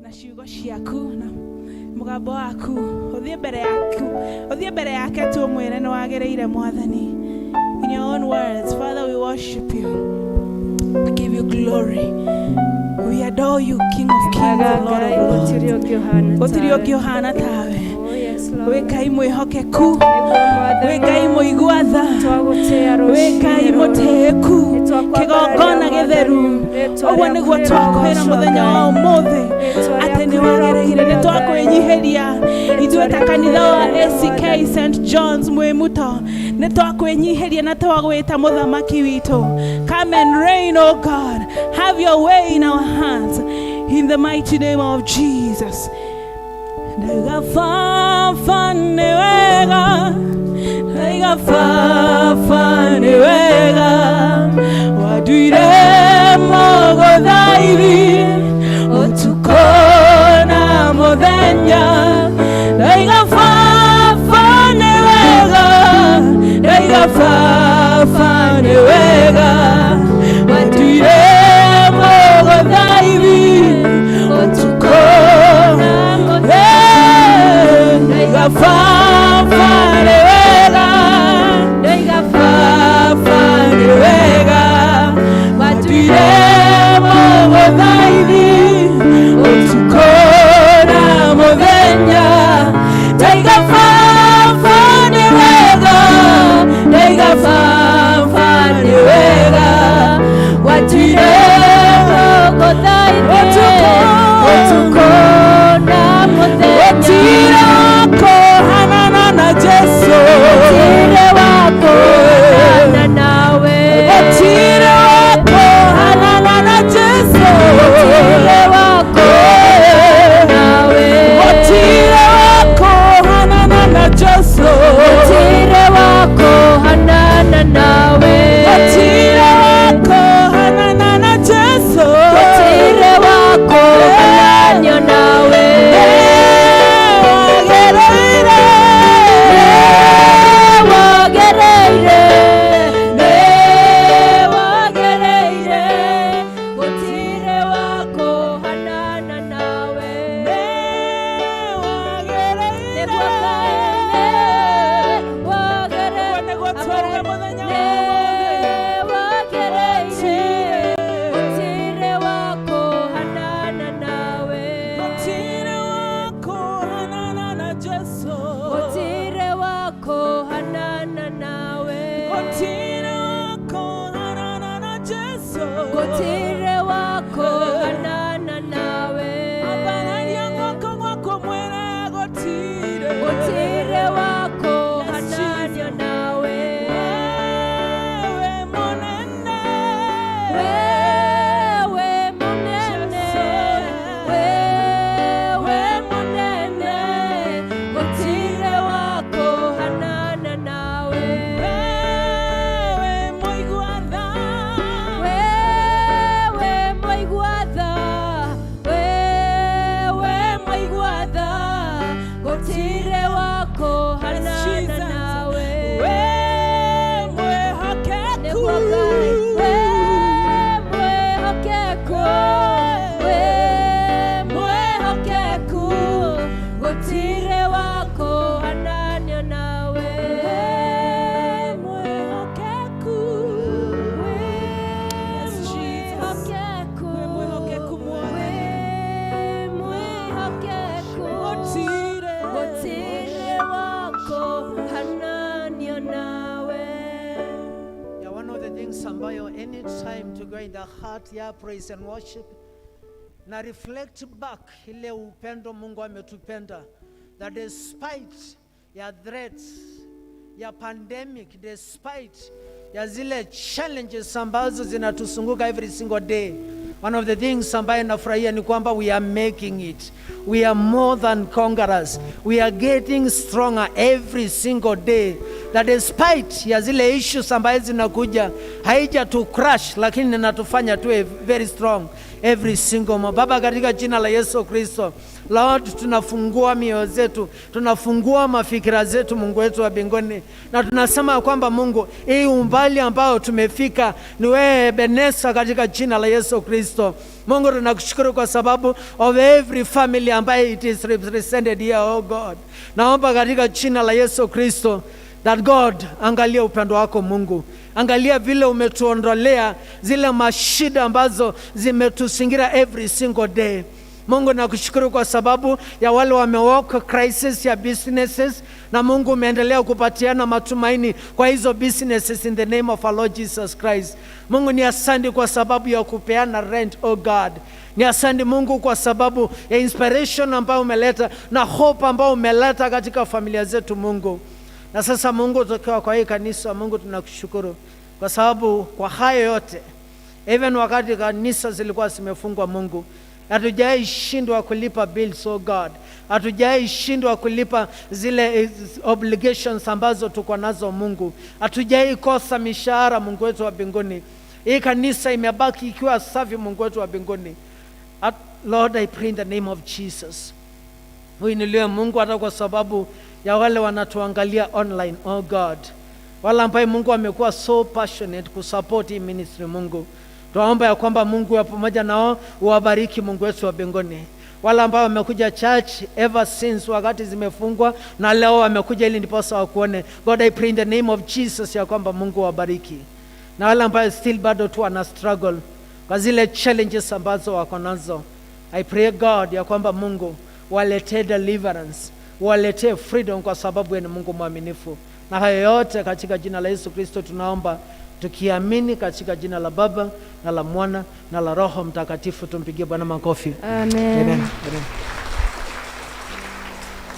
na ciugo ciaku na mugambo waku uthie mbere yake tu mwire ni wagereire Mwathani. In your own words, Father, we worship you. We give you glory. We adore you, King of Kings and Lord of Lords. Gutiri ungi uhana tawe. We Ngai mwihokeku, we Ngai muigwatha, we Ngai muteku, kigongona githeru. Oguo niguo twakwira muthenya wa umuthi ati ni wagereire, ni twakwenyiheria ithuĩ ta kanitha wa ACK St John's Mwimuto, ni twakwenyiheria na twagwita muthamaki witu. Come and reign, O God, have your way in our hands, in the mighty name of Jesus. Nega fafa newega, nega fafa newega, waduire mogodaivi, otukona modenya. Nega fafa newega, nega fafa newega, waduire mogodaivi, otukona. Nega fafa newega, nega fafa newega, waduire mogodaivi, otukona modenya. Nega fafa newega, nega fafa newega, waduire mogodaivi, otukona modenya. Otire wako hanana na Jesu, otire wako hanana nawe, otire wako hanana na Jesu, otire wako nawe, otire wako hanana na Jesu, otire wako hanana nawe, otire wako hanana na Jesu, otire wako hanana nawe. Ya praise and worship na reflect back ile upendo Mungu ametupenda, that despite ya threats ya pandemic, despite ya zile challenges ambazo zinatusunguka every single day, one of the things ambayo nafurahia ni kwamba we are making it. We are more than conquerors. We are getting stronger every single day. That despite ya zile issues ambazo zinakuja, haija tu crash, lakini inatufanya tuwe very strong every single moment. Baba, katika jina la Yesu Kristo, Lord, tunafungua mioyo zetu, tunafungua mafikira zetu Mungu wetu wa mbinguni, na tunasema kwamba Mungu, hii umbali ambao tumefika ni wewe Ebeneza, katika jina la Yesu Kristo. Mungu, tunakushukuru kwa sababu of every family ambaye it is represented here, oh God. Naomba katika jina la Yesu Kristo that God, angalia upendo wako Mungu. Angalia vile umetuondolea zile mashida ambazo zimetusingira every single day. Mungu, nakushukuru kwa sababu ya wale wamewalk crisis ya businesses, na Mungu umeendelea kupatiana matumaini kwa hizo businesses in the name of our Lord Jesus Christ. Mungu, ni asante kwa sababu ya kupeana rent, oh God. Ni asante Mungu kwa sababu ya inspiration ambayo umeleta na hope ambayo umeleta katika familia zetu Mungu. Na sasa Mungu, tukiwa kwa hii kanisa Mungu, tunakushukuru kwa sababu kwa hayo yote, even wakati kanisa zilikuwa zimefungwa Mungu, hatujai shindwa kulipa bills, oh God. Hatujai shindwa kulipa zile obligations ambazo tuko nazo Mungu. Hatujai kosa mishahara Mungu wetu wa mbinguni. Hii kanisa imebaki ikiwa safi Mungu wetu wa mbinguni. Lord, I pray in the name of Jesus. Uinuliwe Mungu hata kwa sababu ya wale wanatuangalia online, oh God. Wale ambao Mungu amekuwa so passionate kusupport hii ministry Mungu. Tunaomba ya kwamba Mungu wa pamoja nao, uwabariki Mungu wetu wa mbinguni. Wale ambao wamekuja church ever since wakati zimefungwa na leo wamekuja ili ndiposa wakuone, God, I pray in the name of Jesus ya kwamba Mungu wabariki. Na wale ambao still bado tu wana struggle kwa zile challenges ambazo wako nazo, I pray God ya kwamba Mungu waletee deliverance, waletee freedom, kwa sababu yeye ni Mungu mwaminifu. Na hayo yote katika jina la Yesu Kristo tunaomba, tukiamini katika jina la Baba na la Mwana na la Roho Mtakatifu. Tumpigie Bwana makofi. Amen. Amen. Amen.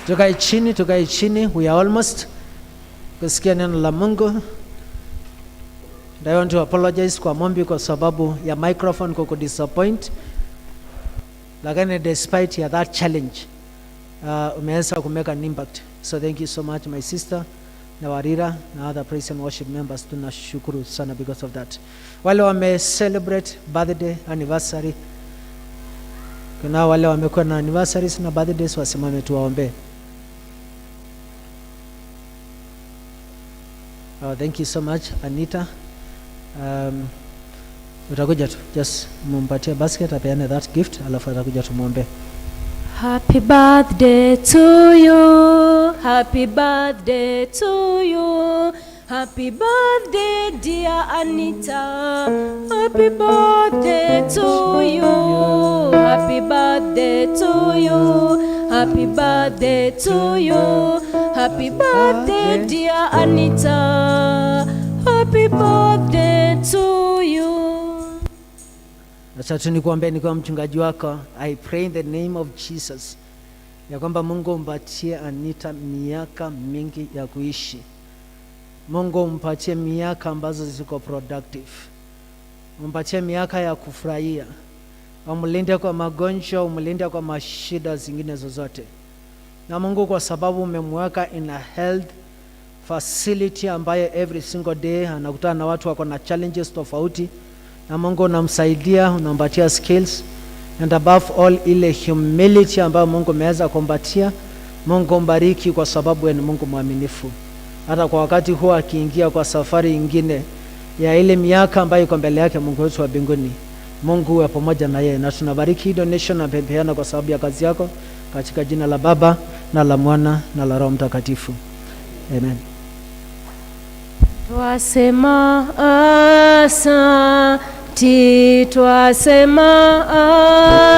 Tukae chini, we are almost kusikia neno la Mungu. I want to apologize kwa Mombi kwa sababu ya microphone kwa kudisappoint, lakini despite ya that challenge umeweza kumeka an impact. So thank you so much my sister na Warira na other praise and worship members. Tunashukuru sana because of that. Wale wame celebrate birthday, anniversary, kuna wale wamekuwa na anniversaries na birthdays, wasimame tuwaombe. Thank you so much Anita. Utakuja tu just mumpatie basket, apeane that gift, alafu atakuja tumuombe. Happy birthday to you, happy birthday to you, happy birthday dear Anita, happy birthday to you, happy birthday to you, happy birthday to you, happy birthday dear Anita, happy birthday to you. Sasa nikuombe, nikiwa mchungaji wako, I pray in the name of Jesus ya kwamba Mungu umpatie Anita miaka mingi ya kuishi. Mungu umpatie miaka ambazo ziko productive. Umpatie miaka ya kufurahia. Umlinde kwa magonjwa, umlinde kwa mashida zingine zozote. Na Mungu, kwa sababu umemweka in a health facility ambayo every single day anakutana na watu wako na challenges tofauti, na Mungu unamsaidia, unampatia skills, and above all ile humility ambayo Mungu ameweza kumpatia. Mungu mbariki kwa sababu ni Mungu mwaminifu. Hata kwa wakati huo akiingia kwa safari nyingine ya ile miaka ambayo iko mbele yake, Mungu wetu wa mbinguni, Mungu uwe pamoja na yeye. Na tunabariki donation na pepeana kwa sababu ya kazi yako, katika jina la Baba na la Mwana na la Roho Mtakatifu. Amen. Twasema asanti, twasema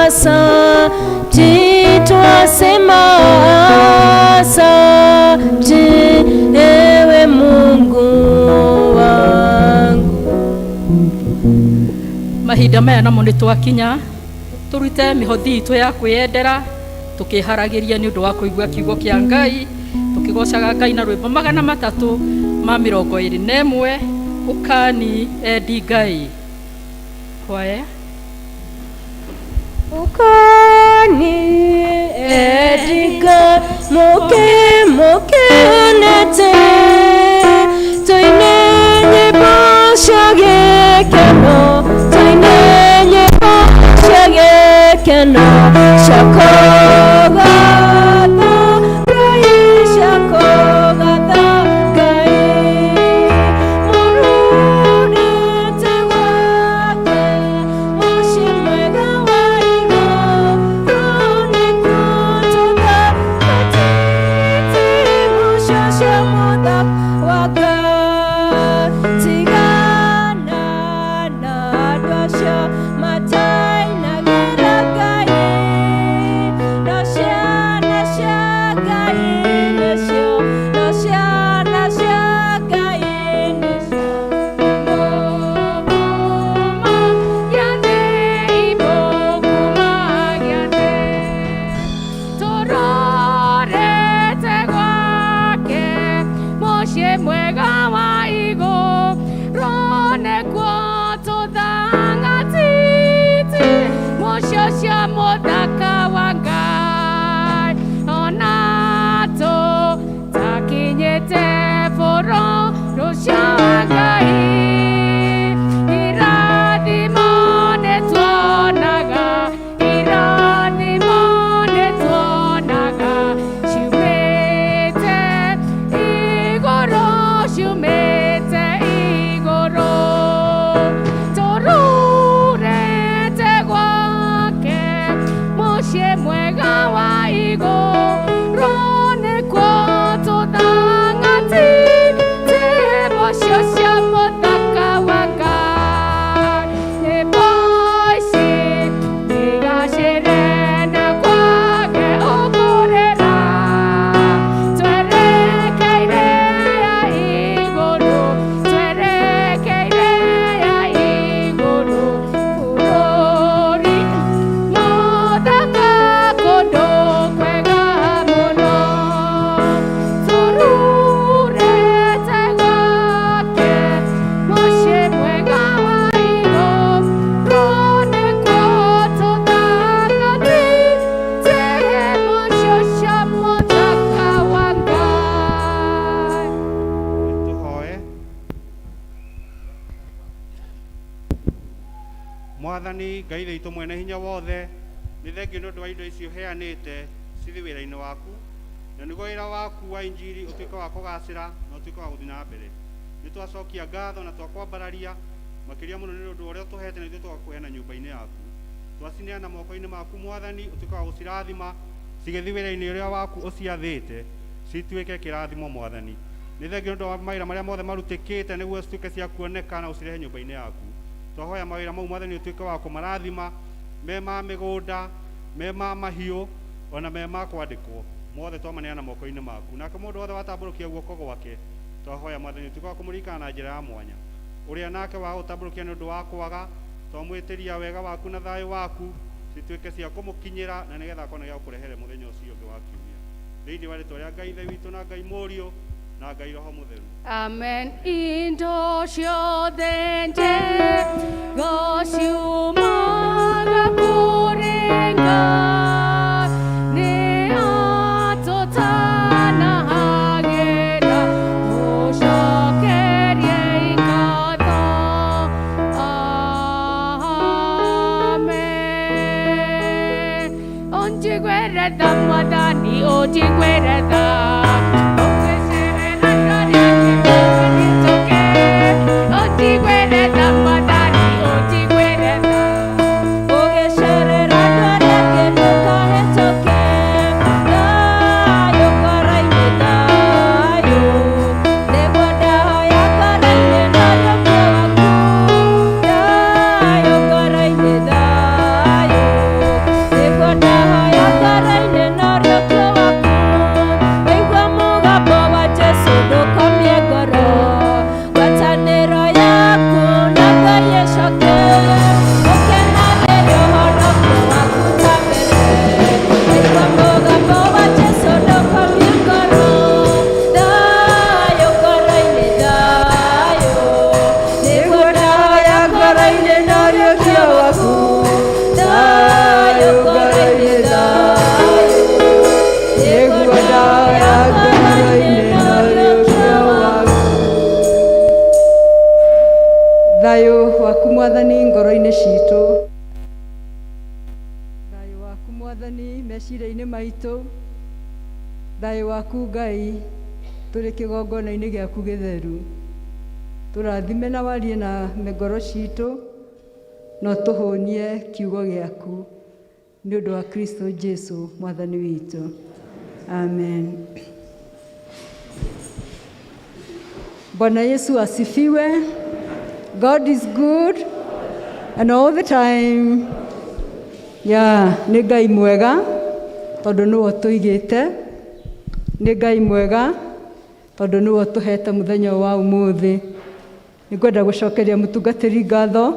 asanti, twasema asanti, ewe Mungu wangu. Mahinda maya namo nĩ twakinya turute mihothi itu ya kwiyendera, tukiharagiria ni undu wa kuigua kiugo kia Ngai, tukigocaga Ngai na rwimbo 321 ukani endi Ngai. Kwaya ukani endi Ngai, moke onete, toine nyimbo cia gĩkeno, toine nyimbo cia gĩkeno, cia Moshi mwega wa igo Rone kwa todanga titi Moshosha modaka wangai Onato takinyete foro Rosha wangai Iradi mone tuonaga Iradi mone tuonaga Shumete igoro Shumete igoro Torurete gwake Moshe mwega wa igo Rone kwa todangati Moshosha modaka wanga Eboishi Nigasherena kwake okorera Twerekeire ya iguru Twerekeire ya iguru Furori modaka kondo kwega muno Tururete gwake Moshe mwega wa igo Rone kwoto dangati Tehe moshosha modaka wangai Tuhoe. Mwathani Ngai witũ mwene hinya wothe nĩ thengio nĩ ũndũ wa indo icio heanĩte cithi wĩra-inĩ waku na nĩguo wĩra waku wa injiri ũtuĩke wa kũgacĩra na ũtuĩke wa gũthiĩ na mbere. Nĩ twacokia ngatho na twakwambararia makĩria mũno nĩ ũndũ ũrĩa ũtũhete na ithuĩ twakũheana nyũmba-inĩ yaku. Twacineana moko-inĩ maku Mwathani ũtuĩke wa gũcirathima cigĩthiĩ wĩra-inĩ ũrĩa waku ũciathĩte cituĩke kĩrathimo Mwathani. Nĩ thengio nĩ ũndũ wa mawĩra marĩa mothe marutĩkĩte nĩguo cituĩke cia kuoneka na ũcirehe nyũmba-inĩ yaku. Twahoya mawĩra mau Mwathani ũtuĩke wa kũmarathima me ma mĩgũnda me ma mahiũ ona me ma kwandĩkwo mothe twamaneana moko-inĩ maku. Nake mũndũ wothe watambũrũkia guoko gwake twahoya Mwathani ũtuĩke wa kũmũririkana na njĩra ya mwanya. Ũrĩa nake wa gũtambũrũkia nĩ ũndũ wa kwaga twamwĩtĩria wega waku na thayũ waku cituĩke cia kũmũkinyĩra na nĩgetha akona gĩa gũkũrehere mũthenya ũcio ũngĩ wa kiumia. Thĩinĩ wa rĩĩtwa rĩa Ngai Ithe witũ na Ngai Mũriũ na Ngai Roho Mũtheru. Amen. Indo ciothe njega ciumaga kũrĩ Ngai, nĩ atũtanahagĩra mũcokeriei ngatho. Amen. Onjigweretha Mwathani, onjigweretha Thayũ waku Mwathani ngoro-inĩ citũ, thayũ waku Mwathani meciria-inĩ maitũ, thayũ waku Ngai tũrĩ kĩgongona-inĩ gĩaku gĩtheru, tũrathime na warie na ngoro citũ no tũhũnie kiugo gĩaku nĩ ũndũ wa Kristo Jesũ Mwathani witũ. Amen. Bwana Yesu asifiwe. God is good and all the time. Nĩ Ngai mwega tondũ nĩwe tũigĩte, nĩ Ngai mwega tondũ nĩwe tũhete mũthenya wa ũmũthĩ. Nĩngwenda gũcokeria mũtungatĩri ngatho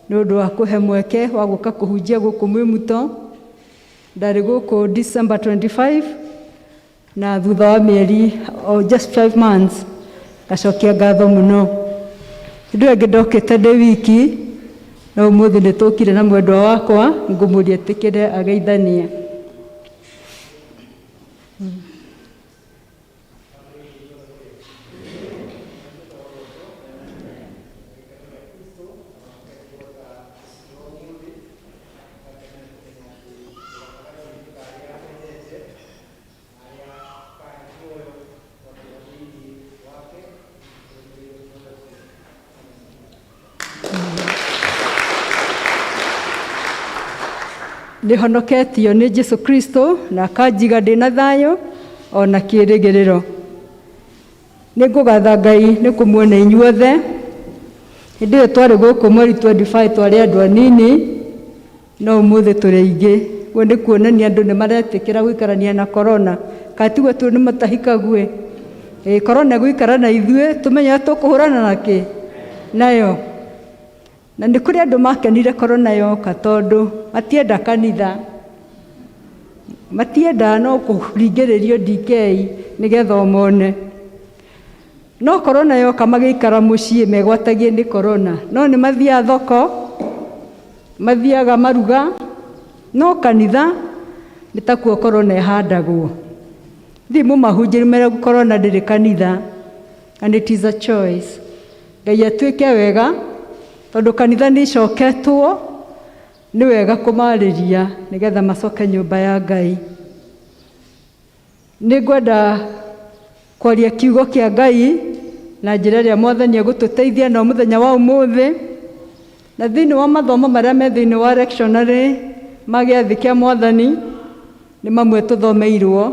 nĩ ũndũ wa kũhe mweke wa gũka kũhunjia gũkũ Mwĩmuto. Ndarĩ gũkũ December 25 na thutha wa mĩeri just 5 months ngacokia ngatho muno ndio ngindokete ndi wiki na umuthi nitukire na mwendwa wakwa ngumuria tikire ageithania. Nihonoketio ni Jesu Kristo na kanjiga ndina thayo ona kirigiriro. Nigugatha Ngai ni kumuona inyuothe. Hindi iyo twari guku mweri 25 twari andu anini no umuthi turi aingi. Guo ni kuonania andu ni maretikira guikarania na corona. Katigwe tu ni matahikague. Corona guikara na ithue tumenya tukuhurana naki nayo. Na nĩ kũrĩ andũ makenire corona yoka tondũ matienda kanitha, matienda no kũringĩrĩrio DK nĩgetha omone. No corona yoka magĩikara mũciĩ megwatagie nĩ corona, no nĩ mathiaga thoko, mathiaga maruga, no kanitha nĩ takuo corona ĩhandagwo. Thimũ mahunjĩrie corona ndĩrĩ kanitha, and it is a choice. Ngai atuĩke wega tondu kanitha ni coketwo ni wega kumarĩria nigetha macoke nyumba ya Ngai. Ni ngwenda kwaria kiugo kia Ngai na njĩra ĩrĩa Mwathani egũtũteithia na mũthenya wa ũmũthĩ, na thĩinĩ wa mathomo marĩa me thĩinĩ wa lectionary ma gĩathĩ kĩa Mwathani nĩ mamwe tũthomeirwo,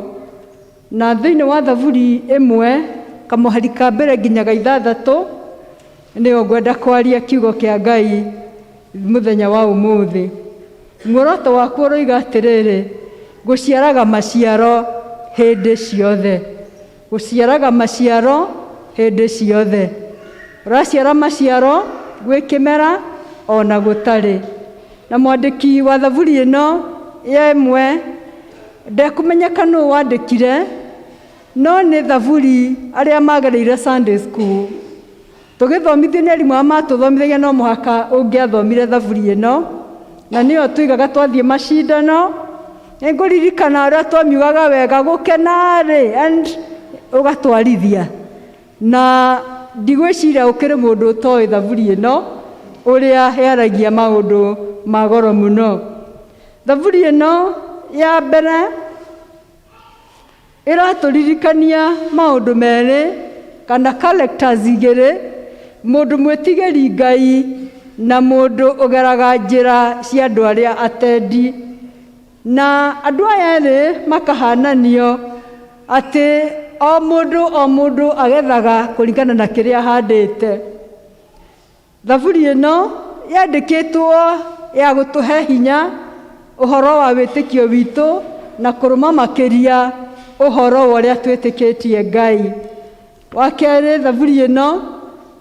na thĩinĩ wa Thaburi 1 kamũhari ka mbere nginyaga 6 nĩyo ngwenda kwaria kiugo kia Ngai mũthenya wa ũmũthĩ. Muoroto waku ũroiga atĩrĩrĩ, gũciaraga maciaro hĩndĩ ciothe, gũciaraga maciaro hĩndĩ ciothe. Ũraciara maciaro gwĩ kĩmera ona gũtarĩ. Na mwandĩki wa Thaburi ĩno ya 1 ndekũmenyeka nũũ wandĩkire, no nĩ Thaburi arĩa magereire Sunday school. Tũgĩthomithio nĩ arimũ matũthomithagia no mũhaka ũngĩathomire Thaburi ĩno, na nĩyo tũigaga twathiĩ macindano. Nĩngũririkana ũrĩa twamiugaga wega gũkena-rĩ and ũgatwarithia, na ndigwĩciria ũkĩrĩ mũndũ ũtoĩ Thaburi ĩno ũrĩa yaragia maũndũ ma goro mũno. Thaburi ĩno ya mbere ĩratũririkania maũndũ merĩ kana characters igĩrĩ, mũndũ mwĩtigĩri Ngai na mũndũ ũgeraga njĩra cia andũ arĩa atendi. Na andũ aya erĩ makahananio atĩ o mũndũ agethaga kũringana na kĩrĩa ahandĩte. Thaburi ĩno yandĩkĩtwo ya gũtũhe hinya ũhoro wa wĩtĩkio witũ na kũrũma makĩria ũhoro wa ũrĩa twĩtĩkĩtie Ngai. Wa kerĩ, Thaburi ĩno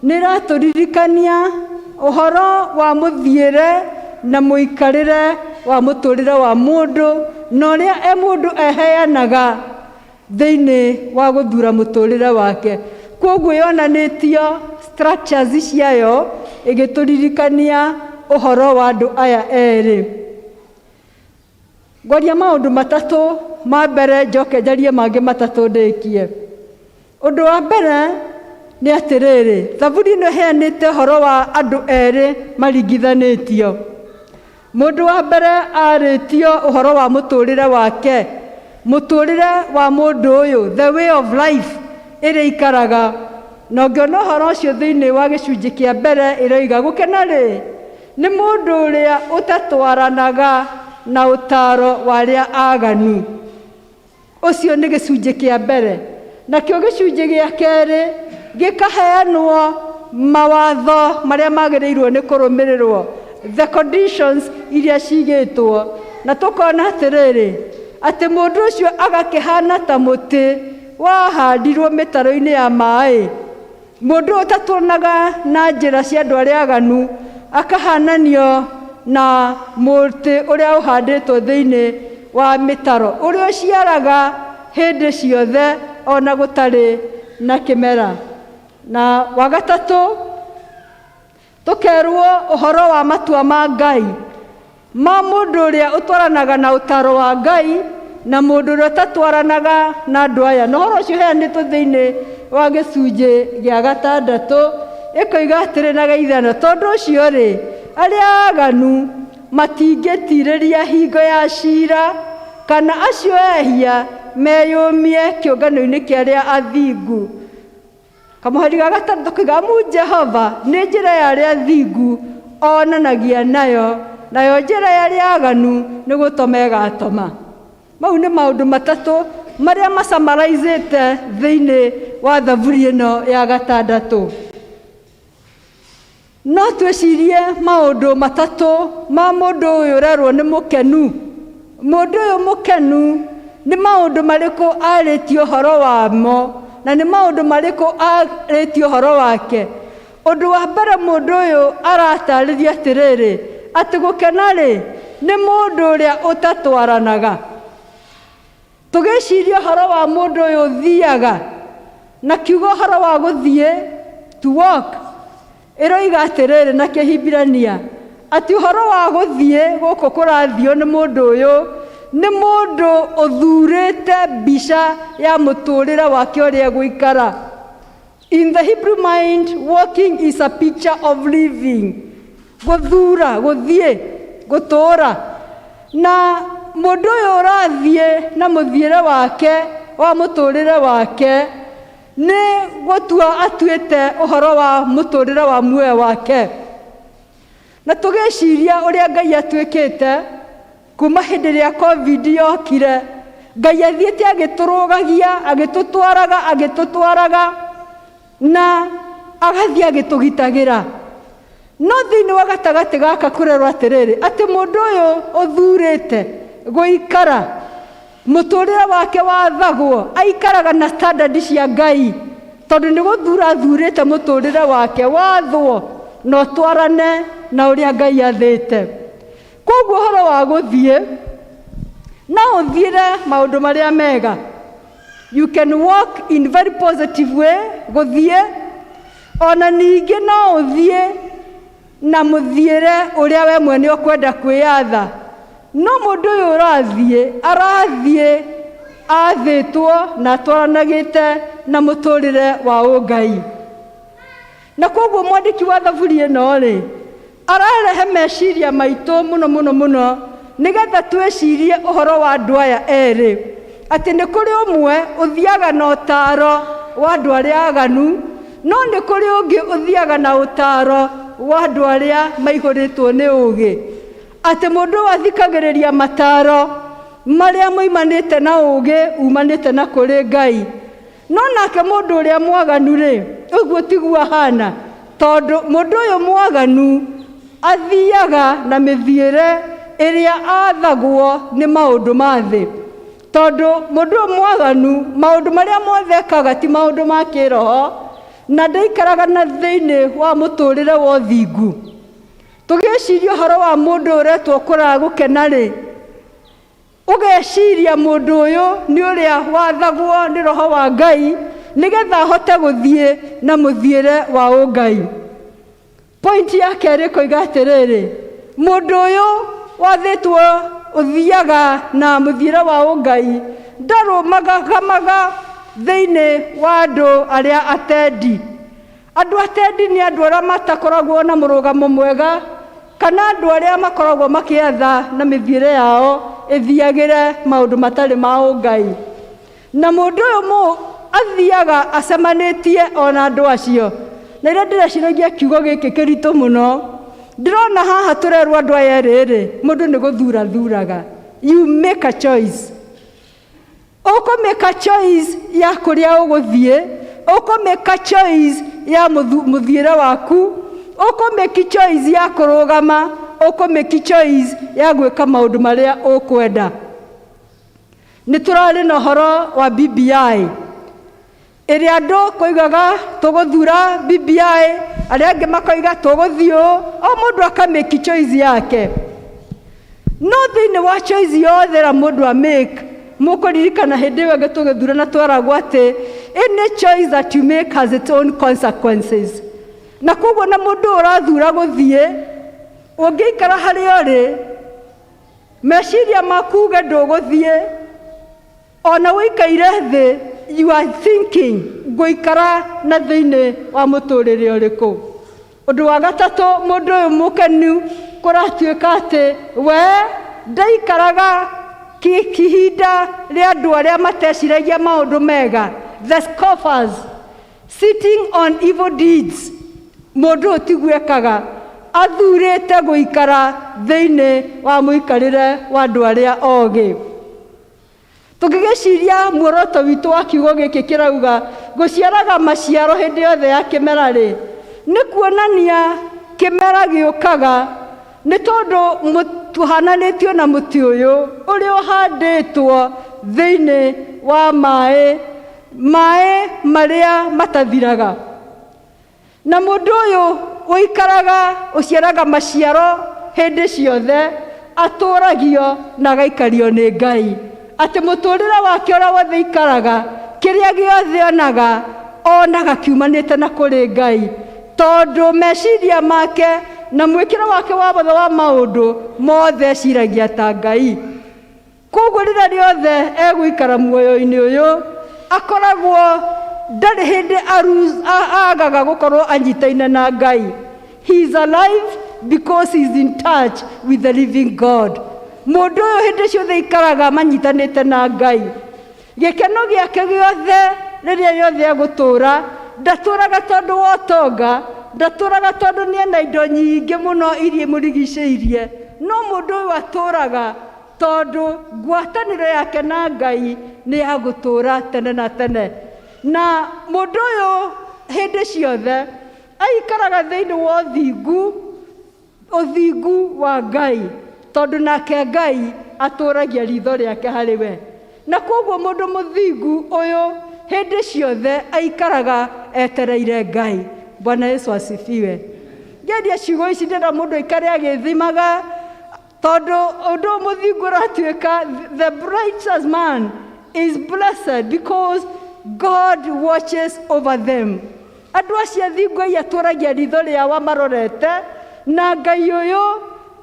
nĩ ĩratũririkania ũhoro wa mũthiĩre na mũikarĩre wa mũtũrĩre wa mũndũ na ũrĩa mũndũ eheanaga thĩinĩ wa gũthura mũtũrĩre wake. Koguo yonanĩtio structures ciayo ĩgĩtũririkania ũhoro wa andũ aya erĩ. Ngwaria maũndũ matatũ ma mbere njoke njarie mangĩ matatũ ndĩkie. Ũndũ wa mbere nĩ atĩrĩrĩ, Thaburi ĩno ĩheanĩte ũhoro wa andũ erĩ maringithanĩtio. Mũndũ wa mbere arĩtio ũhoro wa mũtũrĩre wake, mũtũrĩre wa mũndũ ũyũ, the way of life ĩrĩa ikaraga. Na ũngĩona ũhoro ũcio thĩinĩ wa gĩcunjĩ kĩa mbere ĩroiga gũkena-rĩ, nĩ mũndũ ũrĩa ũtatwaranaga na ũtaro wa arĩa aganu. Ũcio nĩ gĩcunjĩ kĩa mbere. Nakĩo gĩcunjĩ gĩa kerĩ gĩkaheanwo mawatho marĩa magĩrĩirwo nĩ kũrũmĩrĩrwo, the conditions iria cigĩtwo. Na tũkona atĩrĩrĩ, atĩ mũndũ ũcio agakĩhana ta mũtĩ wahandirwo mĩtaro-inĩ ya maĩ. Mũndũ ũtatũnaga na njĩra cia andũ arĩa aganu akahananio na mũtĩ ũrĩa ũhandĩtwo thĩinĩ wa mĩtaro, ũrĩa ũciaraga hĩndĩ ciothe ona gũtarĩ na kĩmera. Na wagatatu tukerwo uhoro wa matua ma Ngai ma mundu uria utwaranaga na utaro wa Ngai na mundu uria tatwaranaga na andu aya. No horo ucio heanitwo thiini wa gicunji gia 6 ikoiga atiri na geithano, tondu ucio ri aria aganu matingitiriria hingo ya cira kana acio ehia meyumie kiungano-ini kia aria athingu. Kamuhari ga 6 kiga mu Jehova ni njira ya aria athingu onanagia nayo njira ya aria aganu ni gutoma igatoma. Mau ni maundu matatu maria masamaraizite thiini wa thaburi ino ya 6. No twicirie maundu matatu ma mundu uyu rerwo ni mukenu. Mundu uyu mukenu ni maundu mariku aritio horo wamo na ni maundu mariku aritio horo wake. Undu wa mbere mundu uyu aratarithia atiriri ati gukena ri ni mundu uria utatwaranaga. Tugiciria horo wa mundu uyu thiaga na kiugo horo wa guthie to walk iroiga atiriri na Kihibirania ati horo wa guthie guku kurathio ni mundu uyu ni mundu uthurite bisha ya muturire wake uria guikara. In the Hebrew mind, walking is a picture of living. Guthura, guthie, gutura. Na mundu uyu urathie na muthiire wake wa muturire wake ni gutua atuite uhoro wa muturire wa muoyo wake. Na tugiciria uria Ngai atuikite kuma hindi ria COVID yokire. Ngai athiite agiturugagia, agitutwaraga na agathie agitugitagira. No thiini wa gatagati gaka kurerwo atiriri ati mundu uyu uthurite guikara muturire wake wathagwo aikaraga na standard cia Ngai, tondu ni guthura thurite muturire wake wathwo no twarane na uria Ngai athite. Koguo horo wa guthie na uthiire maundu maria mega. You can walk in very positive way, guthie ona ningi no uthie na muthiire uria we mwene ukwenda kwiyatha. No mundu uyu arathie athitwo na twaranagite na muturire wa Ngai. Na koguo mwandiki wa thaburi ino ri ararehe meciria maitu muno nigetha twicirie uhoro wa andu aya eri ati ni kuri umwe uthiaga na utaro wa andu aria aganu, no ni kuri ungi uthiaga na utaro wa andu aria maihuritwo ni ugi. Ati mundu wathikagiriria mataro maria moimanite na ugi umanite na kuri Ngai. No nake mundu uria mwaganu ri uguo tiguo hana, tondu mundu uyu mwaganu athiaga na mithiire iria athagwo ni maundu ma thi. Tondu mundu mwaganu maundu maria mothe ekaga ti maundu ma kiroho na ndaikaraga na thiini wa muturire wa uthingu. Tugiciria horo wa mundu uretwo kura gukena ri ugeciria mundu uyu ni uria wathagwo ni roho wa Ngai nigetha hote guthie na muthiire wa Ngai. Point ya keri koiga atiriri mundu uyu wathitwo uthiaga na muthiire wa Ngai ndarumagamaga thiini wa andu aria atendi. Andu atendi ni andu aria matakoragwo na murugamo mwega kana andu aria makoragwo makiatha na mithiire yao ithiagire maundu matari ma Ngai. Na mundu uyu athiaga acemanitie ona andu acio. Na ira ndiraciragia kiugo giki kiritu muno ndirona haha turerwo andu aya riri mundu ni guthura thuraga. You make a choice. Oko make a choice ya kuria uguthie, oko make a choice ya muthiire waku, oko make choice ya kurugama, oko make choice ya gwika maundu maria ukwenda. Ni turari na horo wa BBI iria andu koigaga tuguthura BBI, aria angi makoiga tuguthio, o mundu aka make choice yake. No thiini wa choice yothe ra mundu a make mukuririkana hindi ĩyo tũgĩthurana twaragwo atĩ Any choice that you make has its own consequences. Na koguo na mundu urathura guthie ungiikara hari uri meciria maku ge nduguthie ona wikaire thi you are thinking guikara na thiini wa muturire uriku. Undu wa gatatu mundu uyu mukenu kuratuika ati we ndaikaraga kihinda ria andu aria mateciragia maundu mega, the scoffers sitting on evil deeds. Mundu utigwekaga athurite guikara thiini wa muikarire wa andu aria ogi. Tugigiciria muoroto witu wa kiugo giki kirauga guciaraga maciaro hindi yothe ya kimera ri ni kuonania kimera giukaga ni tondu tuhananitio na muti uyu uri uhanditwo thiini wa mai maria matathiraga. Na mundu uyu uikaraga uciaraga maciaro hindi ciothe aturagio na gaikario ni Ngai. Ati muturire wake ora wothe ikaraga kiria giothe onaga kiumanite na kuri Ngai, tondu meciria make na mwikiro wake wa bothe wa maundu mothe ciragia ta Ngai. Koguo rĩrĩa riothe egũikara muoyo-inĩ ũyũ akoragwo ndarĩ hĩndĩ agaga gũkorwo anyitaine na Ngai. He is alive because he is in touch with the living God. Mũndũ ũyũ hĩndĩ ciothe ikaraga manyitanĩte na Ngai. Gĩkeno gĩake gĩothe rĩrĩa rĩothe egũtũũra ndatũũraga tondũ wa ũtonga, ndatũũraga tondũ nĩ ena indo nyingĩ mũno iria imũrigicĩirie, no mũndũ ũyũ atũũraga tondu ngwataniro yake na Ngai ni ya gũtũũra tene na tene. Na mundu uyu hindi ciothe aikaraga thiini wa uthingu wa Ngai, tondu nake Ngai atũũragia ritho riake hari we. Na koguo mundu muthingu uyu hindi ciothe aikaraga etereire Ngai. Bwana Yesu asifiwe. Ngeria ciugo ici ndĩra mundu aikare agĩthimaga tondu undu muthingu ratuika the righteous man is blessed because God watches over them. Andu acio thingu atũũragia ritho rĩao marorete, na Ngai uyu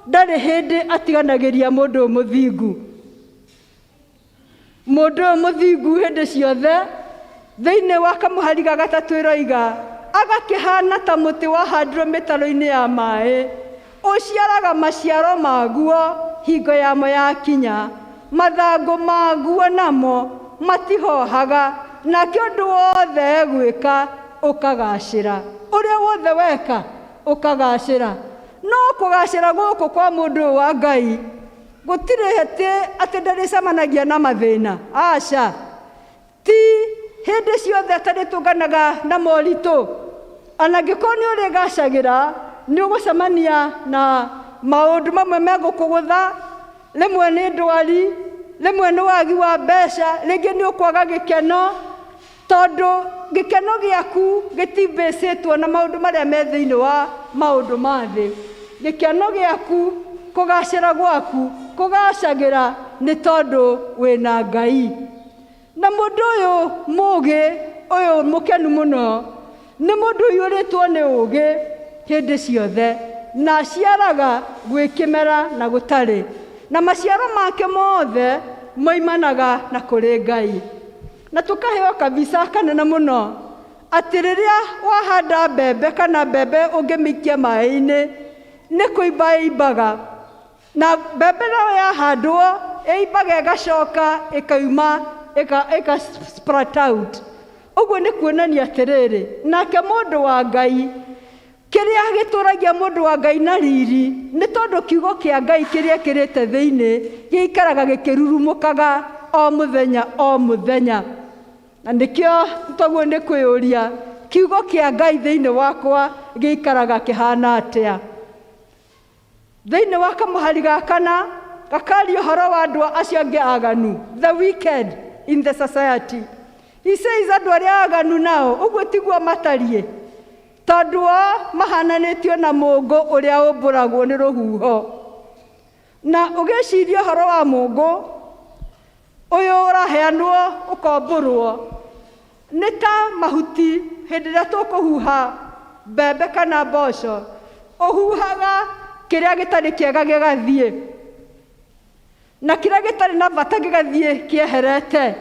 ndari hindi atiganagĩria mundu muthingu. Mundu muthingu hindi ciothe thiini wa kamuhari ga gatatu iroiga agakihana ta muti wahandirwo mitaro-ini ya mai, uciaraga maciaro maguo hingo yamo yakinya, mathangu maguo namo matihohaga, na kĩndũ wothe egwĩka ũkagacĩra. Ũrĩa wothe weka ũkagacĩra. No kũgacĩra gũkũ kwa mũndũ wa Ngai gũtirĩ atĩ ndarĩcemanagia na mathĩna. Aca, ti hĩndĩ ciothe atarĩtũnganaga na moritũ. Ona angĩkorwo nĩ ũrĩgacagĩra nĩ ũgũcemania na maũndũ mamwe megũkũgũtha, rĩmwe nĩ ndwari, rĩmwe nĩ wagi wa mbeca, rĩngĩ nĩ ũkwaga gĩkeno, tondu gĩkeno gĩaku gĩtibĩcĩtwo na maũndũ marĩa me thĩinĩ wa maũndũ ma thĩ. Gĩkeno gĩaku, kũgacĩra gwaku, kũgacagĩra nĩ tondu wĩna Ngai. Na mũndũ ũyũ mũũgĩ, ũyũ mũkenu mũno, nĩ mũndũ ũiyũrĩtwo nĩ ũũgĩ hĩndĩ ciothe, na aciaraga gwĩ kĩmera na gũtarĩ, na maciaro make mothe moimanaga na kũrĩ Ngai. Na tũkaheo kabisa kanene mũno atĩ rĩrĩa wahanda mbembe kana mbembe ũngĩmĩikia maĩ-inĩ nĩ kũimba ĩimbaga, na mbembe nayo yahandwo ĩimbaga ĩgacoka ĩkauma ĩka sprout out. Ũguo nĩ kuonania atĩrĩrĩ, nake mũndũ wa Ngai, kĩrĩa gĩtũũragia mũndũ wa Ngai na riri nĩ tondũ kiugo kĩa Ngai kĩrĩa kĩrĩte thĩinĩ gĩikaraga gĩkĩrurumũkaga o mũthenya o mũthenya. Na nĩkĩo twaguo nĩ kwĩyũria, kiugo kĩa Ngai thĩinĩ wakwa gĩikaraga kĩhana atĩa. Thĩinĩ wa kamũhari ga kana gakaria ũhoro wa andũ acio angĩ aganu, the wicked in the society. He says andũ arĩa aganu nao ũguo tiguo matariĩ, tondu mahananĩtio na mũngũ ũrĩa ũmbũragwo nĩ rũhuho. Na ũgĩciria ũhoro wa mũngũ ũyũ ũraheanwo ũkombũrwo, nĩ ta mahuti hĩndĩ ĩrĩa tũkũhuha mbembe kana mboco, ũhuhaga kĩrĩa gĩtarĩ kĩega gĩgathiĩ, na kĩrĩa gĩtarĩ na bata gĩgathiĩ kĩeherete.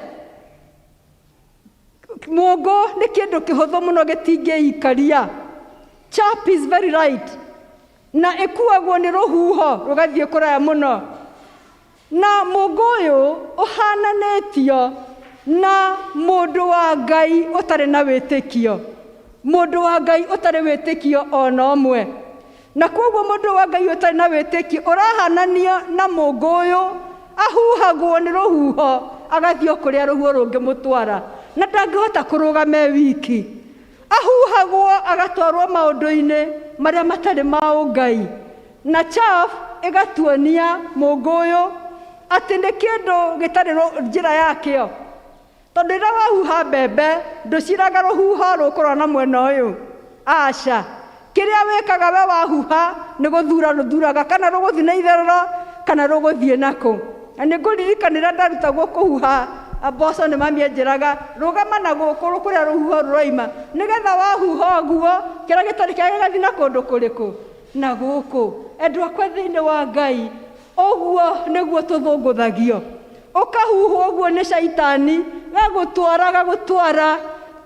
Mũngũ nĩ kĩndũ kĩhũthũ mũno gĩtingĩikaria. Chaff is very light, na ĩkuagwo nĩ rũhuho rũgathiĩ kũraya mũno. Na mũngũ ũyũ ũhananĩtio na mũndũ wa Ngai ũtarĩ na wĩtĩkio, mũndũ wa Ngai ũtarĩ wĩtĩkio ona ũmwe. Na kwoguo mũndũ wa Ngai ũtarĩ na wĩtĩkio ũrahananio na mũngũ ũyũ, ahuhagwo nĩ rũhuho agathiĩ kũrĩa rũhuho rũngĩmũtwara, na ndangĩhota kũrũgama wiki. Ahuhagwo agatwarwo maũndũ-inĩ marĩa matarĩ ma ũngai, na chaff ĩgatuonia mũngũ ũyũ atĩ nĩ kĩndũ gĩtarĩ njĩra yakĩo. Tondũ rĩrĩa wahuha mbembe ndũciraga rũhuho rũkũrora na mwena ũyũ, aca. Kĩrĩa wĩkaga we wahuha nĩ gũthura rũthuraga, kana rũgũthiĩ na itherero kana rũgũthiĩ nakũ. Na nĩ ngũririkanĩra ndarutagwo kũhuha mboco nĩ mami anjĩraga rũgama na gũkũ kũrĩa rũhuho rũroima, nĩgetha wahuha ũguo kĩrĩa gĩtarĩ kĩega gĩgathiĩ na kũndũ kũrĩkũ? Na gũkũ. Endwa kwa thĩinĩ wa Ngai, ũguo nĩguo tũthũngũthagio. Ũkahuhwo ũguo nĩ Shaitani, gagũtwara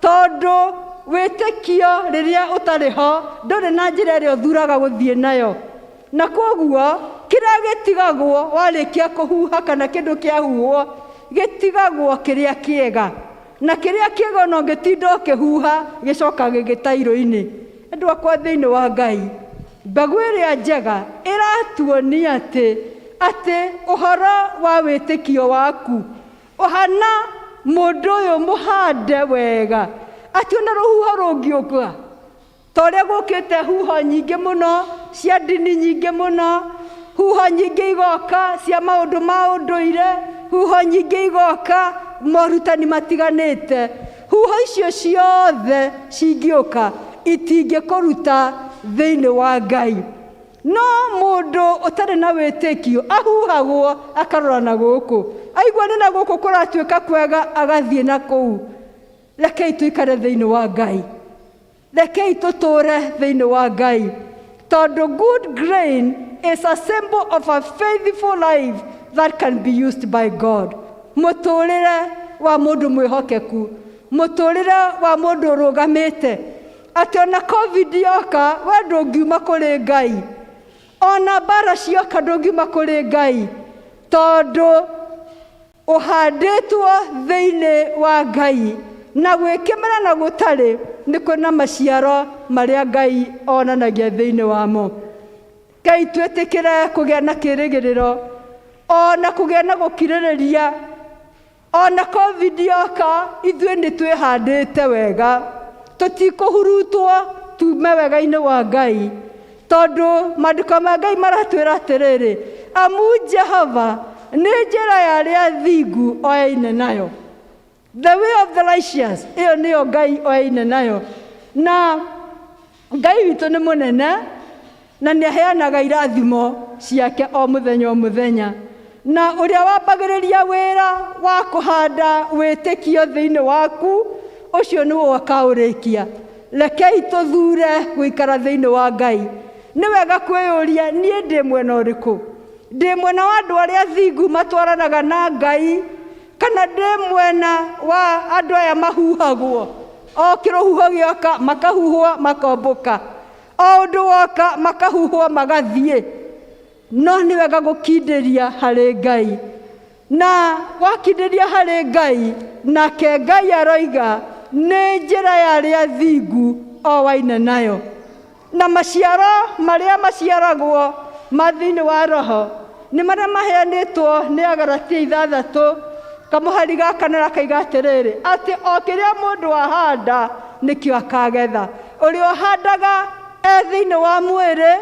tondũ wĩtĩkio rĩrĩa ũtarĩ ho ndũrĩ na njĩra ĩrĩa ũthuraga gũthiĩ nayo. Na kwoguo kĩrĩa gĩtigagwo warĩkia kũhuha kana kĩndũ kĩahuhwo, gĩtigagwo kĩrĩa kĩega, na kĩrĩa kĩega no gĩtinda ũkĩhuha gĩcoka gĩgĩtairũ-inĩ. Endwa kwa thĩinĩ wa Ngai, mbegũ ĩrĩa njega ĩratuonia atĩ ũhoro wa wĩtĩkio waku ũhana mũndũ ũyũ mũhande wega, atĩ ona rũhuho rũngĩũka ta ũrĩa gũkĩte huho nyingĩ mũno cia ndini nyingĩ mũno, huho nyingĩ igoka cia maũndũ ma ũndũire, huho nyingĩ igoka morutani matiganĩte. Huho icio ciothe cingĩũka itingĩkũruta thĩinĩ wa Ngai. No mũndũ ũtarĩ na wĩtĩkio ahuhagwo akarora na gũkũ, aigua nĩ na gũkũ kũratuĩka kwega agathiĩ na kũu. Rekei tũikare thĩinĩ wa Ngai, rekei tũtũũre thĩinĩ wa Ngai, tondũ good grain is a symbol of a faithful life that can be used by God. Mũtũũrĩre wa mũndũ mwĩhokeku, mũtũũrĩre wa mũndũ ũrũgamĩte, atĩ ona COVID yoka we ndũngiuma kũrĩ Ngai, ona mbara cioka ndũngiuma kũrĩ Ngai, tondũ ũhandĩtwo thĩinĩ wa Ngai, na gwĩkĩmera na gũtarĩ nĩ kwĩna maciaro marĩa Ngai onanagia thĩinĩ wamo. Ngai twĩtĩkĩre kũgĩa na kĩĩrĩgĩrĩro, ona kũgĩa na gũkirĩrĩria. Ona COVID yoka ithuĩ nĩ twĩhandĩte wega, tũtikũhurutwo tume wega-inĩ wa Ngai, tondũ maandĩko ma Ngai maratwĩra atĩrĩrĩ, amu Jehova nĩ njĩra ya arĩa athingu oyaine nayo. The way of the righteous, ĩyo nĩyo Ngai oyaine nayo. Na Ngai witũ nĩ mũnene na nĩ aheanaga irathimo ciake o mũthenya o mũthenya. Na ũrĩa wambagĩrĩria wĩra wa kũhanda wĩtĩkio thĩinĩ waku, ũcio nĩwe akaũrĩkia. Rekei tũthure gũikara thĩinĩ wa Ngai. Nĩ wega kwĩyũria, niĩ ndĩ mwena ũrĩkũ? Ndĩ mwena wa andũ arĩa athingu matwaranaga na Ngai, kana ndĩ mwena wa andũ aya mahuhagwo? O kĩrũhuho gĩoka makahuhwo makombũka, o ũndũ woka makahuhwo magathiĩ. No nĩ wega gũkindĩria harĩ Ngai, na wakindĩria harĩ Ngai, nake Ngai aroiga nĩ njĩra ya arĩa athingu owaine nayo. Na maciaro marĩa maciaragwo ma thĩinĩ wa roho nĩ marĩa maheanĩtwo nĩ Agalatia 6 kamũhari gaka nĩ rakaiga atĩrĩrĩ, atĩ o kĩrĩa mũndũ ahanda nĩkĩo akagetha. Ũrĩa ũhandaga thĩinĩ wa mwĩrĩ,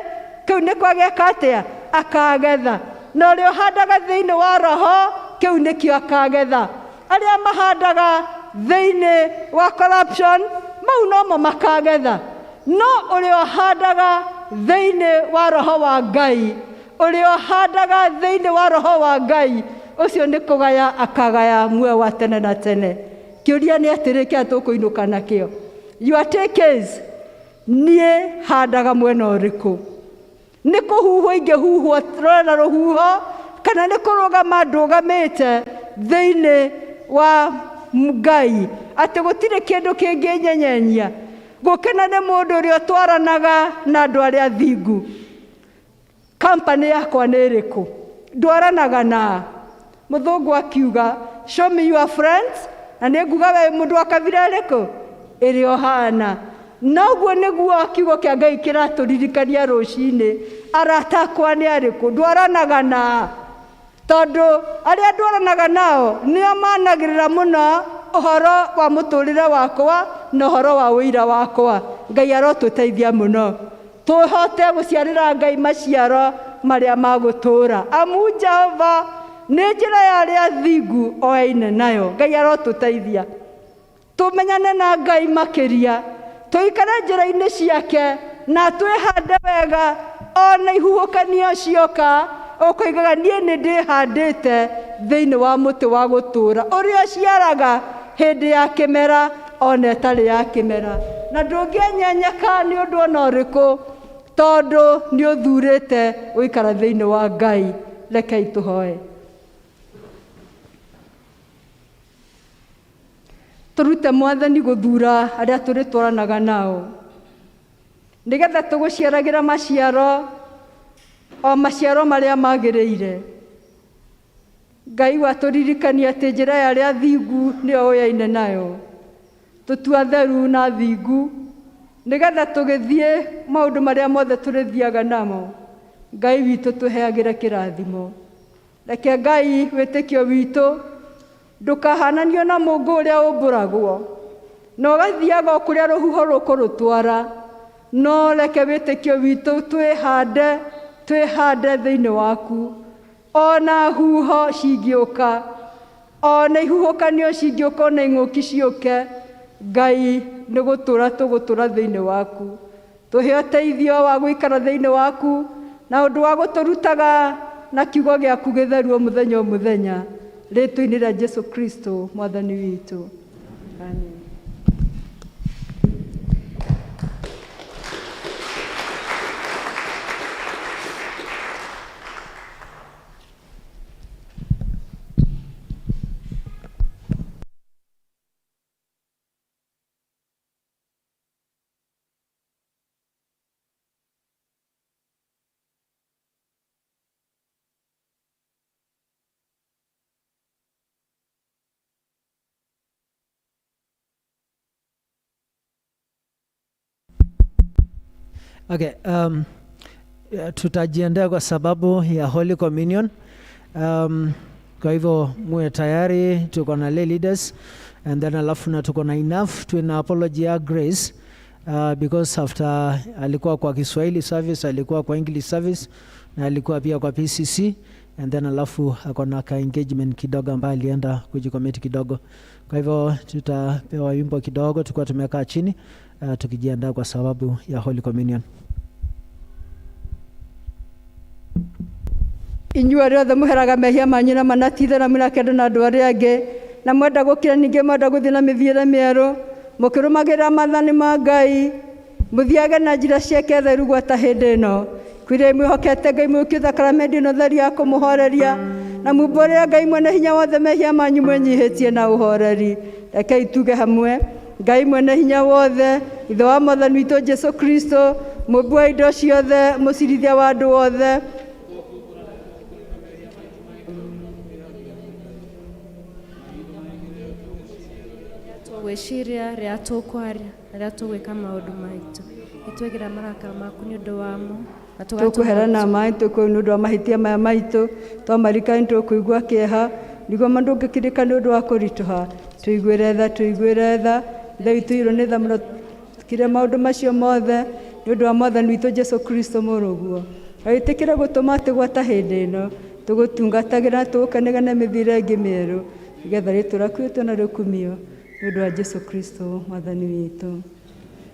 kĩu nĩ kwageka atĩa? Akagetha. Na ũrĩa ũhandaga thĩinĩ wa roho, kĩu nĩkĩo akagetha. Arĩa mahandaga thĩinĩ wa corruption, mau nomo makagetha. No ũrĩa ũhandaga thĩinĩ wa roho wa Ngai, ũrĩa ũhandaga thĩinĩ wa roho wa Ngai, ũcio nĩ kũgaya akagaya muoyo wa tene na tene. Kĩũria nĩ atĩrĩ kĩa tũkũinũka nakĩo. Your take is, niĩ handaga mwena ũrĩkũ? Nĩ kũhuhwo ingĩhuhwo rora rũhuho, kana nĩ kũrũgama ndũgamĩte thĩinĩ wa Ngai atĩ gũtirĩ kĩndũ kĩngĩnyenyenya? Gũkena nĩ mũndũ ũrĩa ũtwaranaga na andũ arĩa athingu. Company yakwa nĩ ĩrĩkũ? Ndwaranaga na mũthũngũ akiuga, show me your friends, na nĩ nguga we mũndũ wa kabira ĩrĩkũ? Ĩrĩ o hana. Noguo nĩguo kiugo kĩa Ngai kĩratũririkania rũcinĩ, arata akwa nĩ arĩkũ? Ndwaranaga na, tondũ arĩa ndwaranaga nao nĩo managĩrĩra mũno ũhoro wa mũtũrĩre wakwa na ũhoro wa ũira wakwa. Ngai arotũteithia mũno tũhote gũciarĩra Ngai maciaro marĩa magũtũra. Amu Jehova nĩ njĩra ya arĩa athingu oyaine nayo. Ngai arotũteithia tũmenyane na Ngai makĩria, tũikare njĩra-inĩ ciake na twĩhande wega. Ona ihuhũkanio cioka, ũkoigaga niĩ nĩ ndĩhandĩte thĩinĩ wa mũtĩ wa gũtũra ũrĩa ũciaraga hĩndĩ ya kĩmera ona ĩtarĩ ya kĩmera, na ndũngĩenyenyeka nĩ ũndũ ona ũrĩkũ, tondũ nĩ ũthurĩte gũikara thĩinĩ wa Ngai. Rekei tũhoe. Tũrute Mwathani gũthura arĩa tũrĩtwaranaga nao, nĩgetha tũgũciaragĩra maciaro, o maciaro marĩa magĩrĩire. Ngai watũririkania atĩ njĩra ya arĩa athingu nĩyo ũyaine nayo. Tũtua theru na athingu, nĩgetha tũgĩthiĩ maũndũ marĩa mothe tũrĩthiaga namo, Ngai witũ tũheagĩre kĩrathimo. Reke Ngai wĩtĩkio witũ ndũkahananio na mũngũ ũrĩa ũmbũragwo na ũgathiaga kũrĩa rũhuho rũkũrũtwara, no reke wĩtĩkio witũ twĩhande thĩinĩ waku. Ona huho cingĩũka, ona ihuhũkanio cingĩũka, ona ing'ũki ciũke, Ngai nĩ gũtũra tũgũtũra thĩinĩ waku. Tũhe ũteithio wa gũikara thĩinĩ waku na ũndũ wa gũtũrutaga na kiugo gĩaku gĩtheru mũthenya o mũthenya. Rĩĩtwa-inĩ rĩa Jesu Kristo Mwathani witũ. Amen. Okay, tutajiandaa kwa sababu ya Holy Communion. Kwa hivyo muwe tayari, tuko na lay leaders and then alafu na tuko na enough to an apology ya Grace because after alikuwa kwa Kiswahili service, alikuwa kwa English service na alikuwa pia kwa PCC and then alafu akona ka engagement kidogo ambayo alienda kujikomiti kidogo. Kwa hivyo tutapewa wimbo kidogo, tukua tumekaa chini tukijiandaa kwa sababu ya Holy Communion. Inyuĩ arĩa othe mũheraga mehia manyu na manatithera mũrakenda na andũ arĩa angĩ, na mwenda gũkira ningĩ mwenda gũthiĩ na mĩthiĩre mĩerũ, mũkĩrũmagĩrĩra maathani ma Ngai, mũthiage na njĩra ciake theru gwata hĩndĩ ĩno. Kwĩrĩ mwĩhokete Ngai mũkiu thakramenti ĩno theru ya kũmũhoreria, na mumbũrĩre Ngai mwene hinya wothe mehia manyu mwĩnyihĩtie na ũhoreri. Rekei tuge hamwe. Ngai mwene hinya wothe, ithe wa Mwathani witũ Jesu Kristo, mũmbi wa indo ciothe, mũcirithia wa andũ othe, gwĩciria rĩrĩa tũkwaria, rĩrĩa tũgwĩka maũndũ maitũ, nĩtwĩgira marakara maku nĩ ũndũ wamo, na tũkũherana maĩ tũkũĩ nĩ ũndũ wa mahĩtia maya maitũ, twamarikani tũkũigua kĩeha, nĩguo mandũngĩkirĩka nĩ ũndũ wa kũritũha. Tũiguĩre tha, ithe witũ irwo nĩ tha mũno kire maũndũ macio mothe nĩ ũndũ wa Mwathani witũ Jesu Kristo mũrũguo. Wĩtĩkĩre gũtũma atĩ gwata hĩndĩ ĩno tũgũtungatagĩra, tũgũkenagĩra mĩthiĩre ĩngĩ mĩerũ, nĩgetha rĩtwa rĩaku rĩtũũre rĩkumio nĩ ũndũ wa Jesu Kristo Mwathani witũ.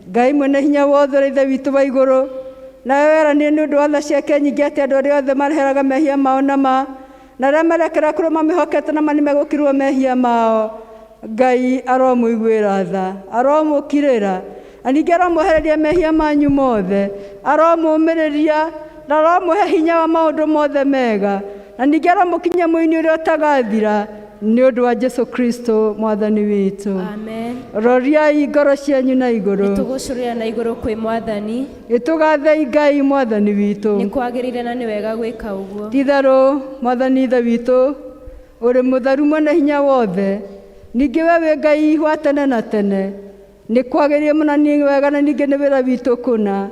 Ngai mwene hinya wothe ũrĩ ithe witũ wa igũrũ, nawe weranire nĩ ũndũ wa tha ciake nyingĩ atĩ andũ arĩa othe mareheraga mehia mao na arĩa marekera kũrũma mĩhokete na mani megũkirwo mehia mao, Ngai aromũiguĩra tha, aromũkirĩra, na ningĩ aromũehereria mehia manyu mothe, aromũmĩrĩria, na aromũhe hinya wa maũndũ mothe mega, na ningĩ aromũkinyia mũini ũrĩa ũtagathira, nĩ ũndũ wa Jesu Kristo mwathani witũ. Amen. Roriai ngoro cianyu na igũrũ. Nĩtũgũcũrĩra na igũrũ kwĩ Mwathani. Nĩtũgathei Ngai mwathani witũ. Nĩ kwagĩrĩire na nĩ wega gwĩka ũguo. Ti-itherũ mwathani ithe witũ, ũrĩ mũtheru mwene hinya wothe, ningĩ we wĩ Ngai wa tene na tene. Nĩ kwagĩrĩire mũno nĩ wega na ningĩ nĩ wĩra witũ kũna,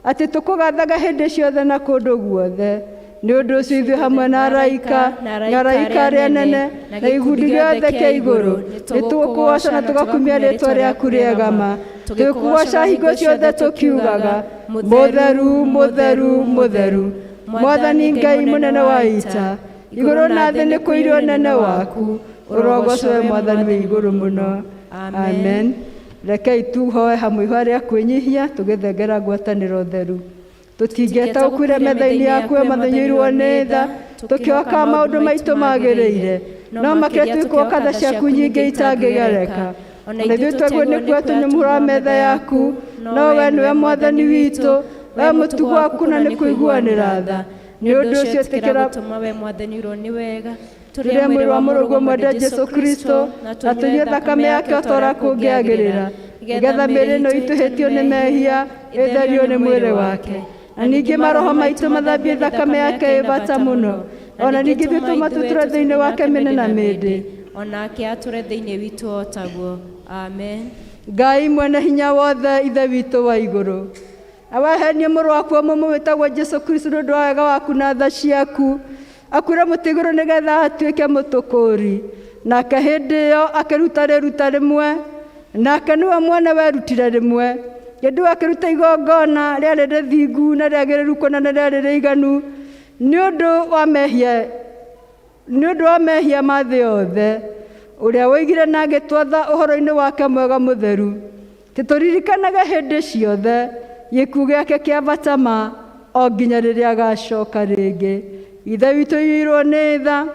atĩ tũkũgathaga hĩndĩ ciothe na kũndũ guothe. Nĩ ũndũ ũcio ithuĩ hamwe na araika arĩa anene na igundi gĩothe kĩa igũrũ, nĩtũgũkũgoca na tũgakumia rĩĩtwa rĩaku rĩega ma. Tũgĩkũgoca hingo ciothe tũkiugaga, mũtheru, mũtheru, mũtheru, Mwathani Ngai mũnene wa ita, igũrũ na thĩ nĩ kũirwo ũnene waku. Ũrogocwo Mwathani wĩ igũrũ mũno. Amen. Rekei tuhoe hamwe ihũa rĩa kwĩnyihia tũgĩthengera ngwatanĩro theru. Tũtingĩtaũkire metha-inĩ yaku mathĩnjĩirwo nĩ tha, tũkĩoka maũndũ maitũ magĩrĩire, no makĩria twĩkwoka tha ciaku nyingĩ itangĩgereka. Ona ithuĩ tweguo nĩkuo tũnyũmũra metha yaku, no we nĩwe Mwathani witũ, we mũtugo waku na nĩ kũiguanĩra tha. Nĩ ũndũ ũcio tĩkĩra gũtũma we Mwathani ũrwo nĩ wega, tũrĩa mwĩrĩ wa mũrũguo mwende Jesu Kristo, na tũnyue thakame yake o ta ũrĩa kũngĩagĩrĩra, nĩgetha mĩĩrĩ ĩno itũhĩtio nĩ mehia ĩtherio nĩ mwĩrĩ wake. Na ningĩ maroho maitũ mathambie thakame yake ĩ bata mũno, ona ningĩ ithuĩ tũmatũtũre thĩinĩ wake mĩnĩ na mĩndĩ, onake atũre thĩinĩ witũ o taguo. Amen. Ngai mwene hinya wothe, ithe witũ wa igũrũ, awahenie mũrũ waku mũmwe wĩtagwo Jesu Kristo nĩ ũndũ wa wega waku na tha ciaku, akuĩre mũtĩ igũrũ nĩgetha atuĩke mũtũkũri, nake hĩndĩ ĩyo akĩruta rĩruta rĩmwe, nake nĩwe mwene werutire rĩmwe. Hĩndĩ ĩyo akĩruta igongona rĩarĩ rĩthingu na rĩagĩrĩru kũna na rĩarĩ rĩiganu nĩ ũndũ wa mehia ma thĩ yothe, ũrĩa woigire na agĩtwatha ũhoro-inĩ wake mwega mũtheru. Tũtũririkanage hĩndĩ ciothe gĩkuũ gĩake kĩa bata ma, o nginya rĩrĩa agacoka rĩngĩ. Ithe witũ ũiyũirwo nĩ tha,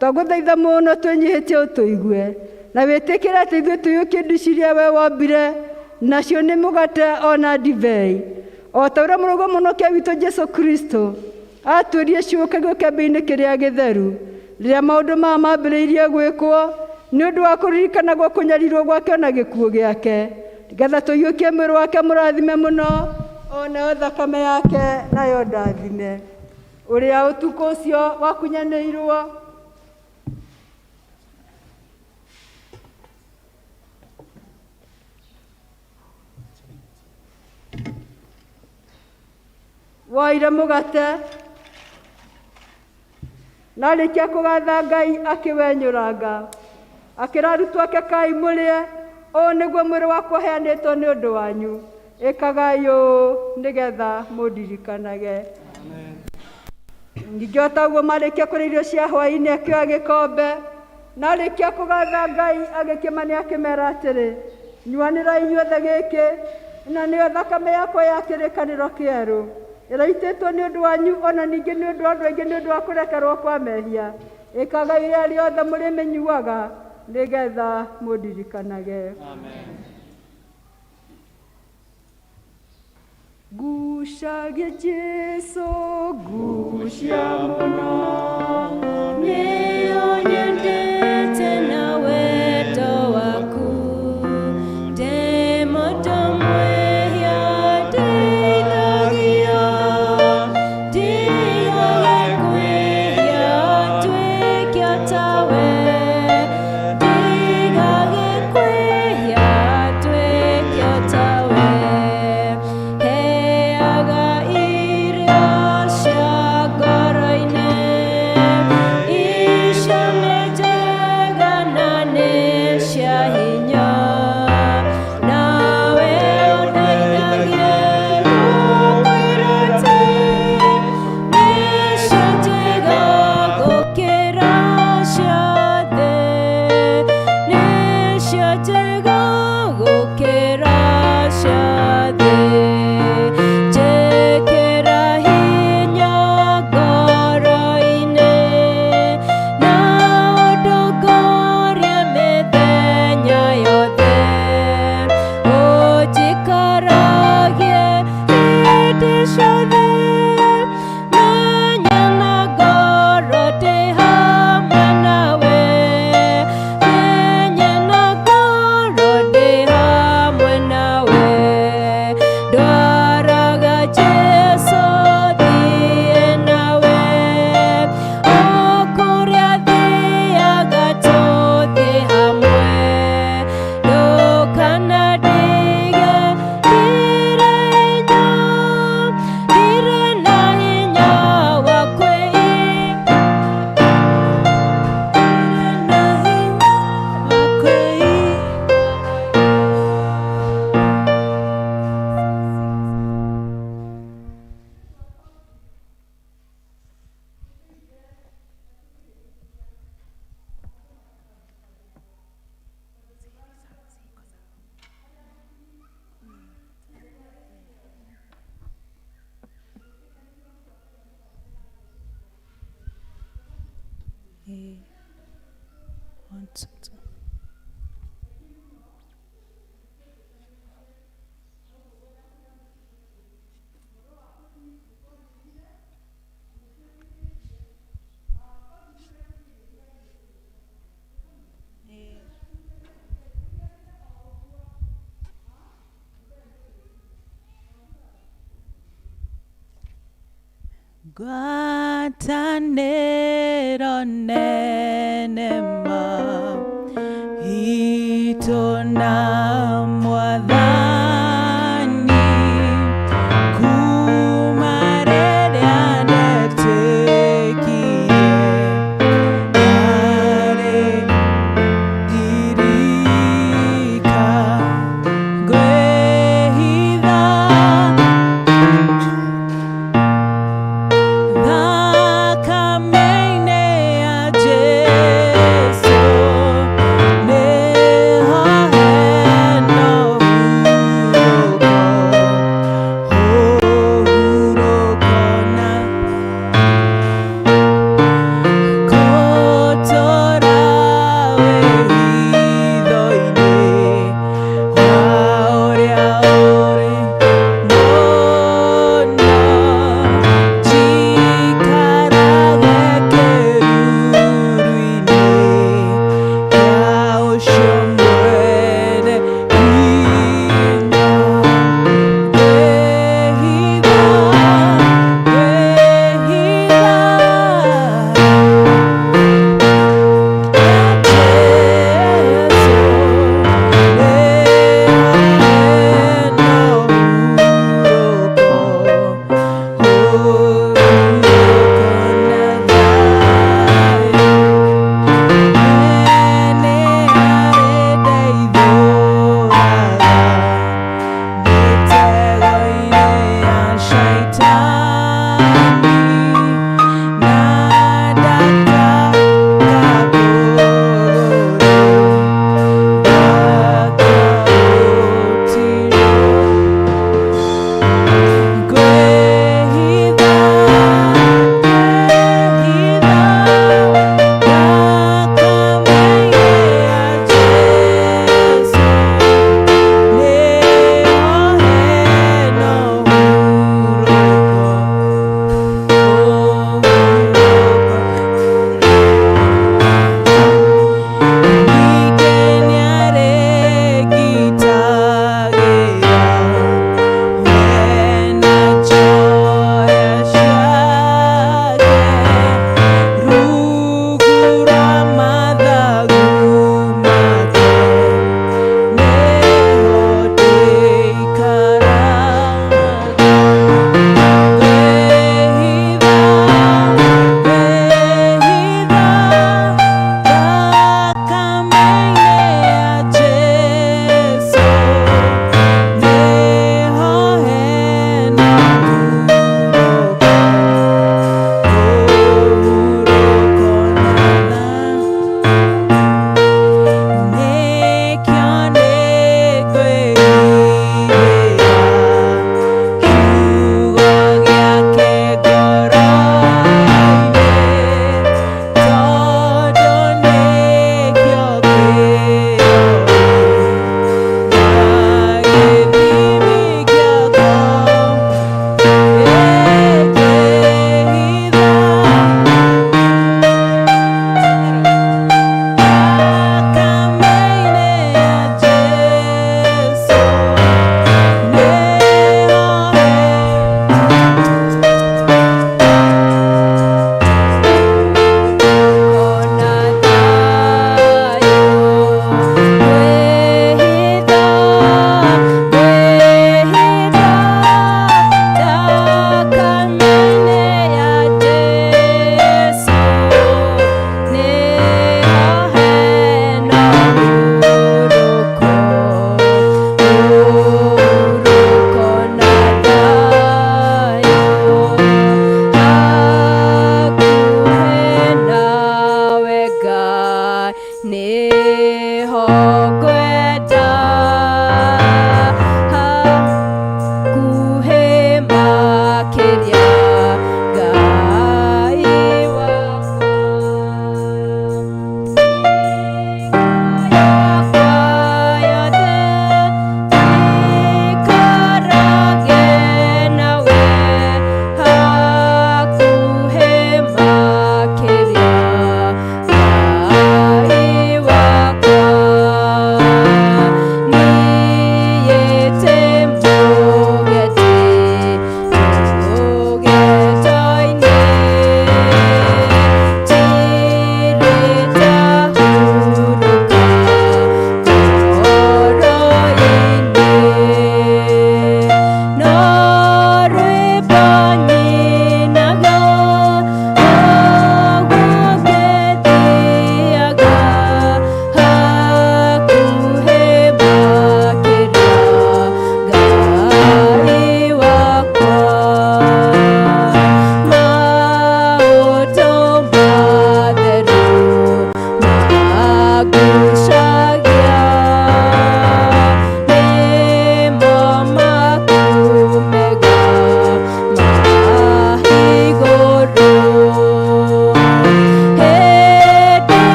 twagũthaitha mũno twĩnyihĩtie ũtũigue, na wĩtĩkĩre atĩ ithuĩ tũiyũkie indo ici iria we wombire, nacio nĩ mũgate ona ndibei, o ta ũrĩa mũrũguo mũnokia witũ Jesu Kristo atwĩrire ciũkagio kĩambĩ-inĩ kĩrĩa gĩtheru, rĩrĩa maũndũ maya mambĩrĩirie gwĩkwo, nĩ ũndũ wa kũririkanagwo kũnyarirwo gwake na gĩkuũ gĩake, nĩgetha tũiyũkie mwĩrĩ wake mũrathime mũno, onayo thakame yake nayo ndathime, ũrĩa ũtukũ ũcio wakunyanĩirwo woire mũgate, na arĩkia kũgatha Ngai akĩwenyũranga, akĩra arutwo ake, kai mũrĩe, ũũ nĩguo mwĩrĩ wakwa ũheanĩtwo nĩ ũndũ wanyu, ĩkagai ũũ nĩgetha mũndirikanage. Ningĩ o ta ũguo marĩkia kũrĩa irio cia hwaĩ-inĩ akĩoya gĩkombe, na arĩkia kũgatha Ngai agĩkĩmania akĩmera atĩrĩ, nyuanĩrai inyuothe gĩkĩ, na nĩyo thakame yakwa ya kĩrĩkanĩro kĩerũ, ĩraitĩtwo nĩ ũndũ wanyu, ona ningĩ nĩ ũndũ wa andũ aingĩ nĩ ũndũ wa kũrekerwo kwa mehia. Ĩkagai rĩrĩa rĩothe mũrĩmĩnyuaga nĩgetha mũndirikanage. Ngucagia Jesũ, ngucia mũno, nĩyo nyendete na wendo waku, ndĩ mũndũ mwĩhia ndĩithagia, ndigage kwĩhia nduĩke o tawe, ndigage kwĩhia nduĩke o tawe, heaga irio cia ngoro-inĩ Gwatanĩro nene ma itũ na Mwathani kuma rĩrĩa ndetĩkirie arĩ ndirika ngwĩhitha thakame-inĩ ya Jesũ nĩho hena ũhurũko.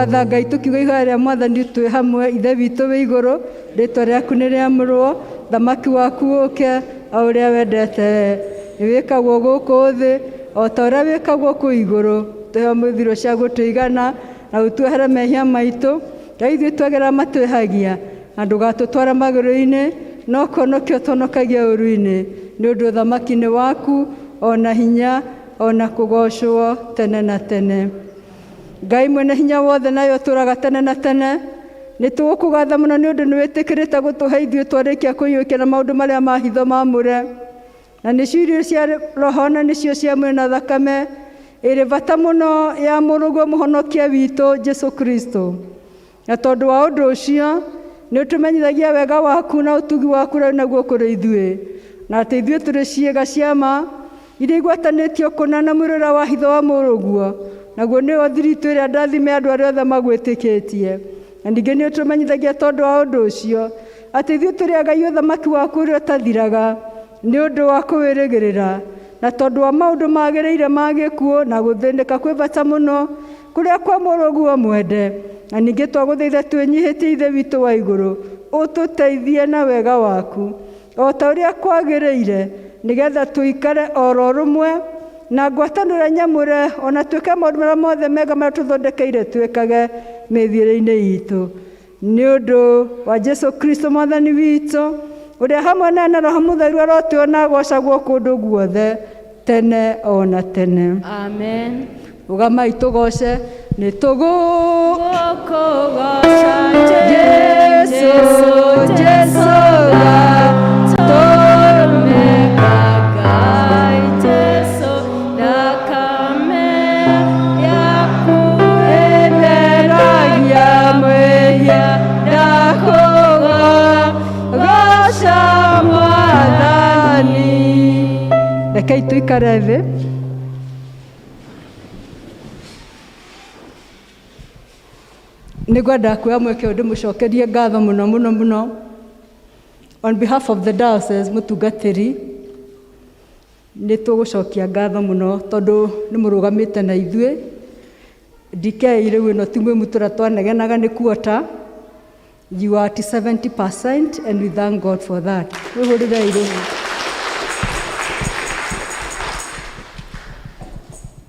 tũgatha Ngai tũkiuga ihoya rĩa Mwathani twĩ hamwe. Ithe witũ wĩ igũrũ, rĩĩtwa rĩaku nĩ rĩamũrwo, thamaki waku ũke, o ũrĩa wendete wĩkagwo gũkũ thĩ, o ta ũrĩa wĩkagwo kũu igũrũ. Tũhe mũthiro cia gũtũigana na ũtuohere mehia maitũ, Ngai ithuĩ twagĩra matwĩhagia, na ndũgatũtware magũrũ-inĩ, no ũkĩhonokia ũtũhonokagia ũũru-inĩ, nĩ ũndũ thamaki nĩ waku, ona hinya, ona kũgocwo tene na tene. Ngai mwene hinya wothe nayo ũtũũraga tene na tene, nĩ tũgũkũgatha mũno nĩ ũndũ nĩ wĩtĩkĩrĩte gũtũhe ithuĩ twarĩkia kũiyũkia na maũndũ marĩa ma hitho maamũre, na nĩcio irio cia roho na nĩcio cia mwĩrĩ na thakame, ĩrĩ bata mũno ya mũrũguo mũhonokia witũ Jesũ Kristo. Na tondũ wa ũndũ ũcio nĩ ũtũmenyithagia wega waku na ũtugi waku rĩu naguo kũrĩ ithuĩ, na atĩ ithuĩ tũrĩ ciĩga cia ma iria igwatanĩtio kũna na mwĩrĩ ũrĩa wa hitho wa mũrũguo, naguo nĩyo thiritũ ĩrĩa ndathime andũ arĩa othe magwĩtĩkĩtie. Na ningĩ nĩ ũtũmenyithagia tondũ wa ũndũ ũcio atĩ ithuĩ tũrĩ agai ũthamaki waku ũrĩa ũtathiraga, nĩ ũndũ wa kũwĩrĩgĩrĩra, na tondũ wa maũndũ magĩrĩire ma gĩkuũ na gũthĩnĩka kwĩ bata mũno kũrĩa kwa mũrũguo mwende. Na ningĩ twagũthaitha twĩnyihĩtie Ithe witũ wa igũrũ, ũtũteithie na wega waku, o ta ũrĩa kwagĩrĩire, nĩgetha tũikare oro rũmwe na ngwatanĩro nyamũre, ona twĩke maũndũ marĩa mothe mega marĩa tũthondekeire twĩkage mĩthiĩre-inĩ itũ. Nĩ ũndũ wa Jesũ Kristo Mwathani witũ, ũrĩa hamwe na Roho Mũtheru arotũo na agocagwo kũndũ guothe tene ona tene. Amen. Ũgamai tũgoce, nĩ Tũgũkũgoca Jesũ, Jesũ gatũrũmĩka Ngai Jesũ, thakame yaku ĩtheragia mwĩhia, ndakũgoca Mwathani. Rekei tũikare thĩ. Nĩngwenda kuoya mweke ũndũ mũcokerie ngatho mũno mũno mũno on behalf of the diocese mũtungatĩri, nĩ tũgũcokia ngatho mũno tondũ nĩ mũrũgamĩte na ithuĩ. DK rĩu ĩno ti mwĩmutura twanegenaga nĩ quarter, you are at 70% and we thank God for that. Wĩhũrĩre irũmu.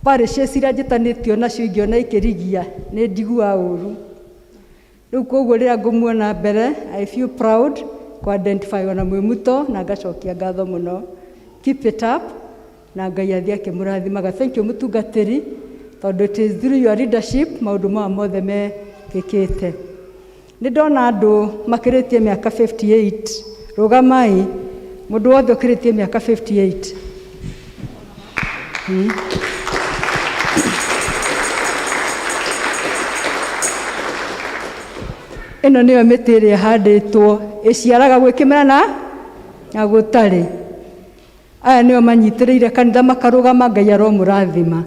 Parishes iria njĩtanĩtio nacio ingĩona ikĩrigia nĩ njiguaga ũũru. Rĩu koguo rĩrĩa ngũmuona mbere, I feel proud ku-identify ona mwĩmuto na ngacokia ngatho mũno. Keep it up na Ngai athiĩ akĩmũrathimaga. Thank you mũtungatĩri, tondũ it is through your leadership maũndũ maya mothe mekĩkĩte. Nĩ ndona andũ makĩrĩtie mĩaka 58. Rũgamai, mũndũ wothe ũkĩrĩtie mĩaka 58. Ĩno nĩyo mĩtĩ ĩrĩa ĩhandĩtwo ĩciaraga gwĩ kĩmera na gũtarĩ. Aya nĩo manyitĩrĩire kanitha makarũgama, Ngai aromũrathima.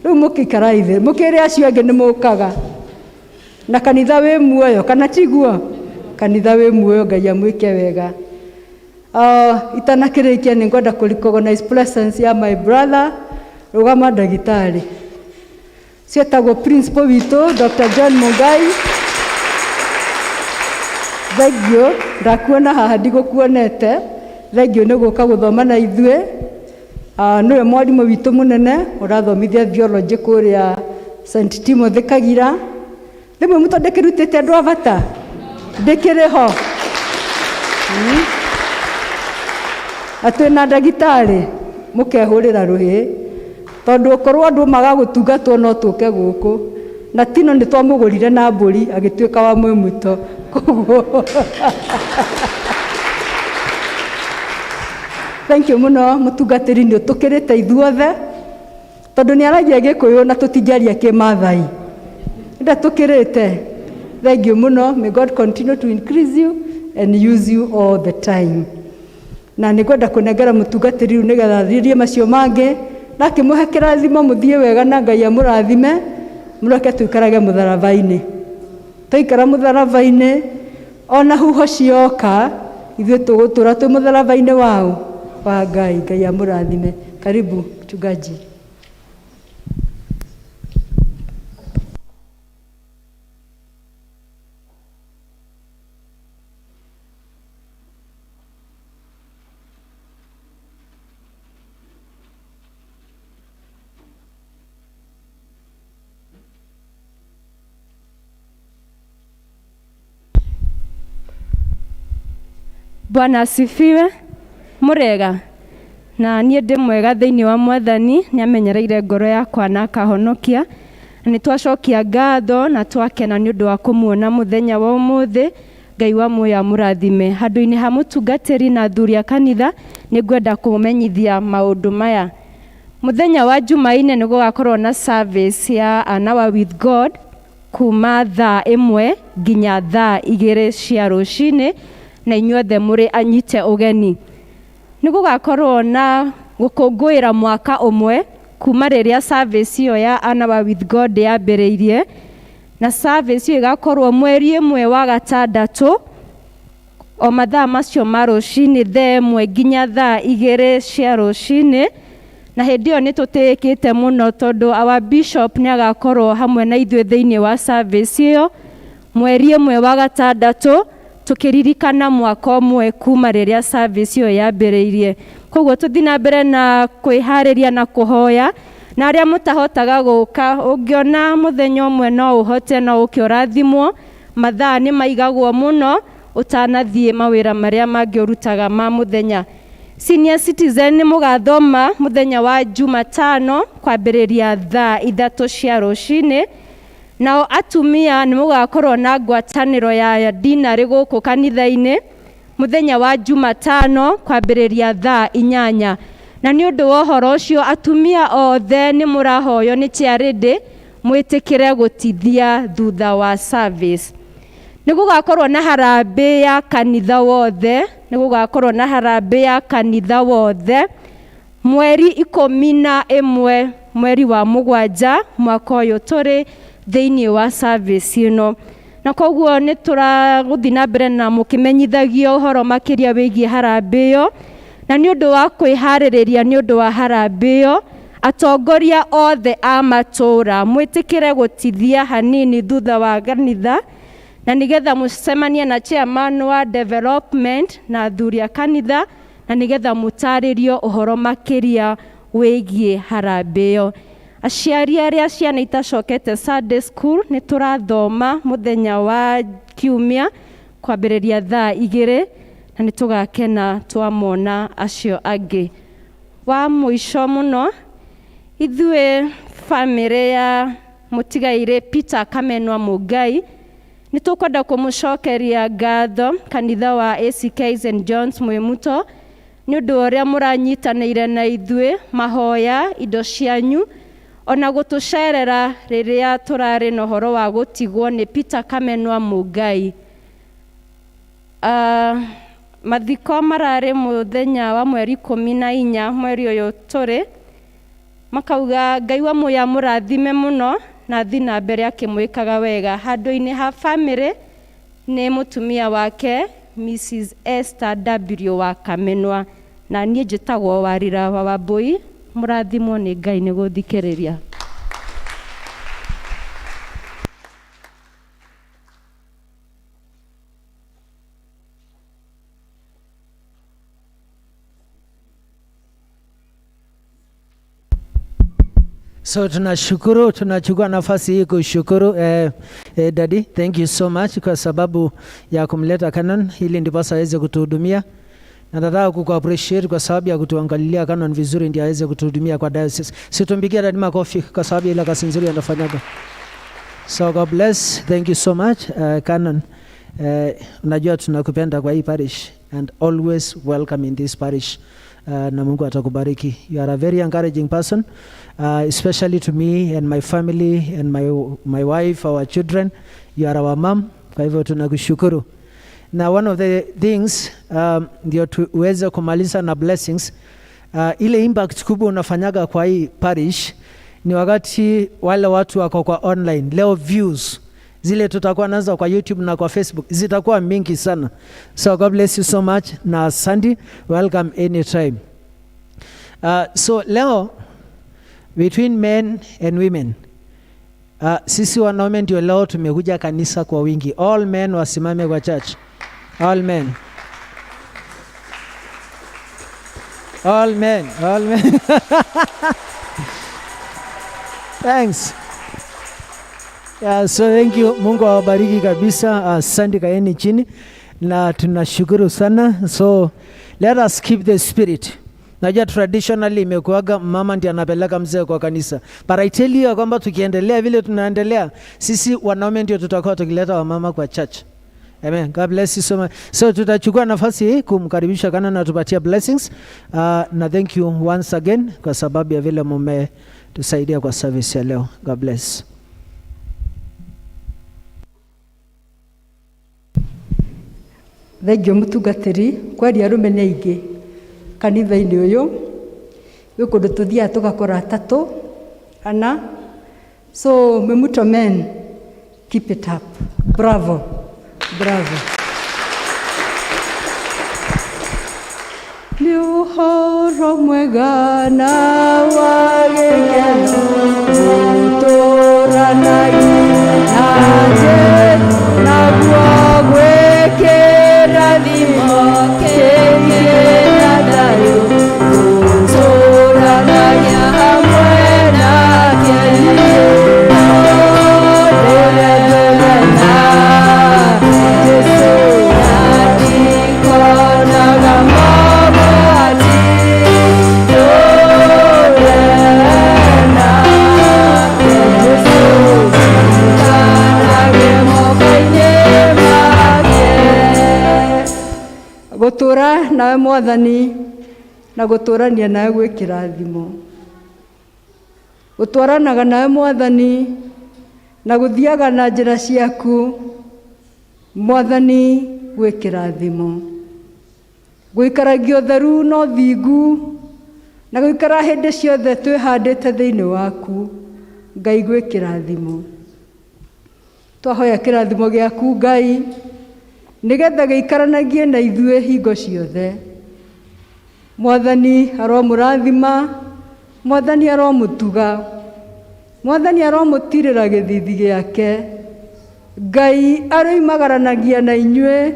Rĩu mũkĩikarai thĩ, mũkĩrĩ acio angĩ nĩ mũkaga. Na kanitha wĩ muoyo, kana tiguo? Kanitha wĩ muoyo, Ngai amwĩke wega. Itanakĩrĩkia nĩ ngwenda kũ-recognize presence ya my brother, rũgama ndagĩtarĩ. Cietagwo principal witũ, Dr. John Mugai. Thengio, ndakuona haha ndigũkuonete. Thengio nĩ gũka gũthoma na ithuĩ. Nĩwe mwarimũ witũ mũnene, ũrathomithia theology kũrĩa St. Timothy Kagira. Rĩmwe mũtondũ ndĩkĩrutĩte andũ a bata, ndĩkĩrĩ ho. Na twĩna ndagĩtarĩ, mũkehũrĩra rũhĩ, tondũ ũkorwo andũ magagũtungatwo no tũke gũkũ. Na Tino nĩ twamũgũrire na mbũri agĩtuĩka wa mwĩmuto. Koguo thank you mũno mũtungatĩri, nĩ ũtũkĩrĩte ithuothe, tondũ nĩ aragia Gĩkũyũ na tũtingĩaria Kĩmaathai. Ndatũkĩrĩte. Thank you mũno. May God continue to increase you and use you all the time. Na nĩ ngwenda kũnengera mũtungatĩri rĩu nĩgetha arĩrie macio mangĩ, na akĩmũhe kĩrathimo mũthiĩ wega na Ngai amũrathime, mũreke tũikarage mũtharaba-inĩ. Twaikara mũtharaba-inĩ, ona huho cioka, ithuĩ tũgũtũra twĩ mũtharaba-inĩ wa Ngai. Ngai amũrathime. Karibu mchungaji. Bwana asifiwe. Murega na niĩ ndĩ mwega thĩinĩ wa Mwathani, nĩ amenyereire ngoro yakwa na akahonokia. Nĩ twacokia ngatho na twakena nĩ ũndũ wa kũmuona mũthenya wa ũmũthĩ. Ngai wa muoyo amũrathime. Handũ-inĩ ha mũtungatĩri na athuri a kanitha, nĩ ngwenda kũmenyithia maũndũ maya. Mũthenya wa Jumaine nĩ gũgakorwo na service ya An Hour with God kuma thaa 1 nginya thaa 2 cia rũcinĩ, na inyuothe mũrĩ anyite ũgeni. Nĩ gũgakorwo na gũkũngũĩra mwaka ũmwe kuma rĩrĩa service iyo ya An Hour with God yambĩrĩirie, na service iyo ĩgakorwo mweri 1 wa gatandatũ, o mathaa macio ma rũcinĩ thaa 1 nginya thaa 2 cia rũcinĩ. Na hĩndĩ ĩyo nĩ tũtĩkĩte mũno tondũ our bishop nĩ agakorwo hamwe na ithuĩ thĩinĩ wa service iyo mweri 1 wa gatandatũ, tukiririkana mwaka ũmwe kuma rĩrĩa service iyo yambĩrĩirie. Koguo tũthiĩ na mbere na kwĩharĩria na kũhoya, na arĩa mũtahotaga gũka, ũngĩona mũthenya ũmwe no ũhote, no ũke ũrathimwo. Mathaa nĩ maigagwo mũno ũtanathiĩ mawĩra marĩa mangĩ ũrutaga ma mũthenya. Senior citizen nĩ mũgathoma mũthenya wa Jumatano kwambĩrĩria thaa 3 cia rũcinĩ. Nao atumia nĩ mũgakorwo na ngwatanĩro ya dinarĩ gũkũ kanitha-inĩ mũthenya wa Jumatano kwambĩrĩria thaa 8. Na nĩ ũndũ wa ũhoro ũcio, atumia othe nĩ mũrahoyo nĩ charity mwĩtĩkĩre gũtithia thutha wa service. Nĩ gũgakorwo na harambĩ ya kanitha wothe, nĩ gũgakorwo na harambĩ ya kanitha wothe mweri 11 mweri wa 7 mwaka ũyũ tũrĩ thĩinĩ wa service ĩno. Na koguo nĩ tũragũthiĩ na mbere na mũkĩmenyithagio ũhoro makĩria wĩgiĩ harambĩ ĩyo. Na nĩ ũndũ wa kwĩharĩrĩria nĩ ũndũ wa harambĩ ĩyo, atongoria othe a matũũra mwĩtĩkĩre gũtithia hanini thutha wa kanitha, na nĩgetha mũcemanie na chairman wa development na athuri a kanitha, na nĩgetha mũtarĩrio ũhoro makĩria wĩgiĩ harambĩ ĩyo. Aciari arĩa ciana itacokete Sunday school nĩ tũrathoma mũthenya wa Kiumia kwambĩrĩria thaa 2, na nĩ tũgakena twamona acio angĩ. Wa mũico mũno, ithuĩ family ya mũtigaire Peter Kamenwa Mũngai nĩ tũkwenda kũmũcokeria ngatho kanitha wa ACK St John's Mwĩmuto nĩ ũndũ ũrĩa mũranyitanĩire na ithuĩ, mahoya, indo cianyu, ona gũtũcerera rĩrĩa tũrarĩ na ũhoro wa gũtigwo nĩ Peter Kamenwa Mũngai. Mathiko mararĩ mũthenya wa mweri 14 mweri ũyũ tũrĩ, makauga Ngai wa muoyo amũrathime mũno na thiĩ na mbere akĩmwĩkaga wega. Handũ-inĩ ha family nĩ mũtumia wake Mrs. Esther W. wa Kamenwa, na niĩ njĩtagwo Warira wa Wambui. Mũrathimwo nĩ Ngai nĩ gũthikĩrĩria. So tunashukuru, tunachukua nafasi hii kushukuru Daddy, thank you so much kwa sababu ya kumleta Canon ili ndiposa aweze kutuhudumia. Na nataka kukuappreciate kwa sababu ya kutuangalilia Canon vizuri ndio aweze kutuhudumia kwa diocese. Situmpigie Daddy makofi kwa sababu ile kazi nzuri anafanyaga. So God bless, thank you so much Canon. Unajua tunakupenda kwa hii parish and always welcome in this parish. Na Mungu atakubariki. You are a very encouraging person, especially to me and my family and my wife, our children. You are our mom. Kwa hivyo tunakushukuru. Na one of the things ndio tuweze kumaliza na blessings, ile impact kubwa unafanyaga kwa hii parish ni wakati wale watu wako kwa online. Leo views zile tutakuwa nazo kwa YouTube na kwa Facebook zitakuwa mingi sana. So God bless you so much na Sandy, welcome anytime. So leo between men and women, sisi wanaume ndio leo tumekuja kanisa kwa wingi. All men wasimame kwa church. All men. All men. All men. Thanks. Yeah, so thank you. Mungu awabariki kabisa. Asante, kaeni chini. na tunashukuru sana. So let us keep the spirit. Najua traditionally imekuwaga mama ndiye anapeleka mzee kwa kanisa, but I tell you kwamba tukiendelea vile tunaendelea, sisi wanaume ndio tutakuwa tukileta wamama kwa church. Amen. God bless you so much. So tutachukua nafasi hii kumkaribisha kana na tupatia blessings. Na thank you once again kwa sababu ya vile mmetusaidia kwa service ya leo. God bless. Thengio mutungatiri kwari arumene ingi kanitha-ini uyu gukundu tuthiaga tugakora atatu ana. So memuto men, keep it up. Bravo, bravo. Ni uhoro mwega na wa gĩkeno gũtũũranagia naje naguo gwĩkĩra thimo kĩgĩe na thayũ gũtũũranagia hamwe nake ndĩrendũrana Jesũ natikonaga mogwati ndũrena Jesũ ndanage moko-inĩ make. Gũtũũra nawe Mwathani na gũtũũrania nawe gwĩ kĩrathimo. Gũtwaranaga nawe Mwathani na gũthiaga na njĩra ciaku Mwathani gwĩ kĩrathimo. Gũikaragia ũtheru na ũthingu na gũikara hĩndĩ ciothe twĩhandĩte thĩinĩ waku Ngai gwĩ kĩrathimo. Twahoya kĩrathimo gĩaku Ngai nĩgetha gĩikaranagie na ithuĩ hingo ciothe. Mwathani aromũrathima, Mwathani aromũtuga, Mwathani aromũtirĩra gĩthithi gĩake. Ngai aroimagaranagia na inyuĩ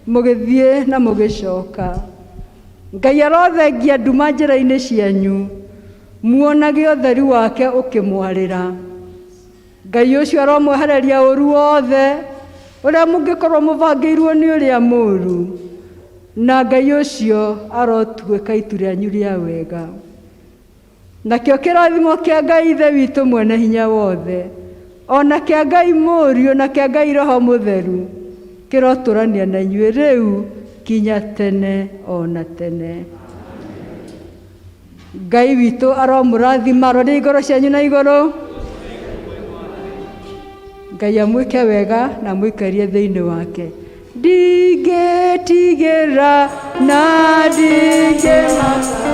mũgĩthiĩ na mũgĩcoka. Ngai arothengia nduma njĩra-inĩ cianyu muonage ũtheri wake ũkĩmwarĩra. Ngai ũcio aromwehereria ũru wothe ũrĩa mũngĩkorwo mũbangĩirwo nĩ ũrĩa mũũru, na Ngai ũcio arotuĩka itu rĩanyu rĩa wega. Nakĩo kĩrathimo kĩa Ngai Ithe witũ mwene hinya wothe, ona kĩa Ngai Mũriũ na kĩa Ngai Roho Mũtheru kĩrotũrania na inyuĩ rĩu kinya tene ona tene. Ngai witũ aromũrathima, arorie ngoro cianyu na igũrũ. Ngai amwĩke wega na mwĩkarie thĩinĩ wake. Ndingĩtigĩra na ndingĩmaka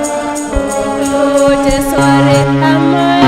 Jesũ arĩ hamwe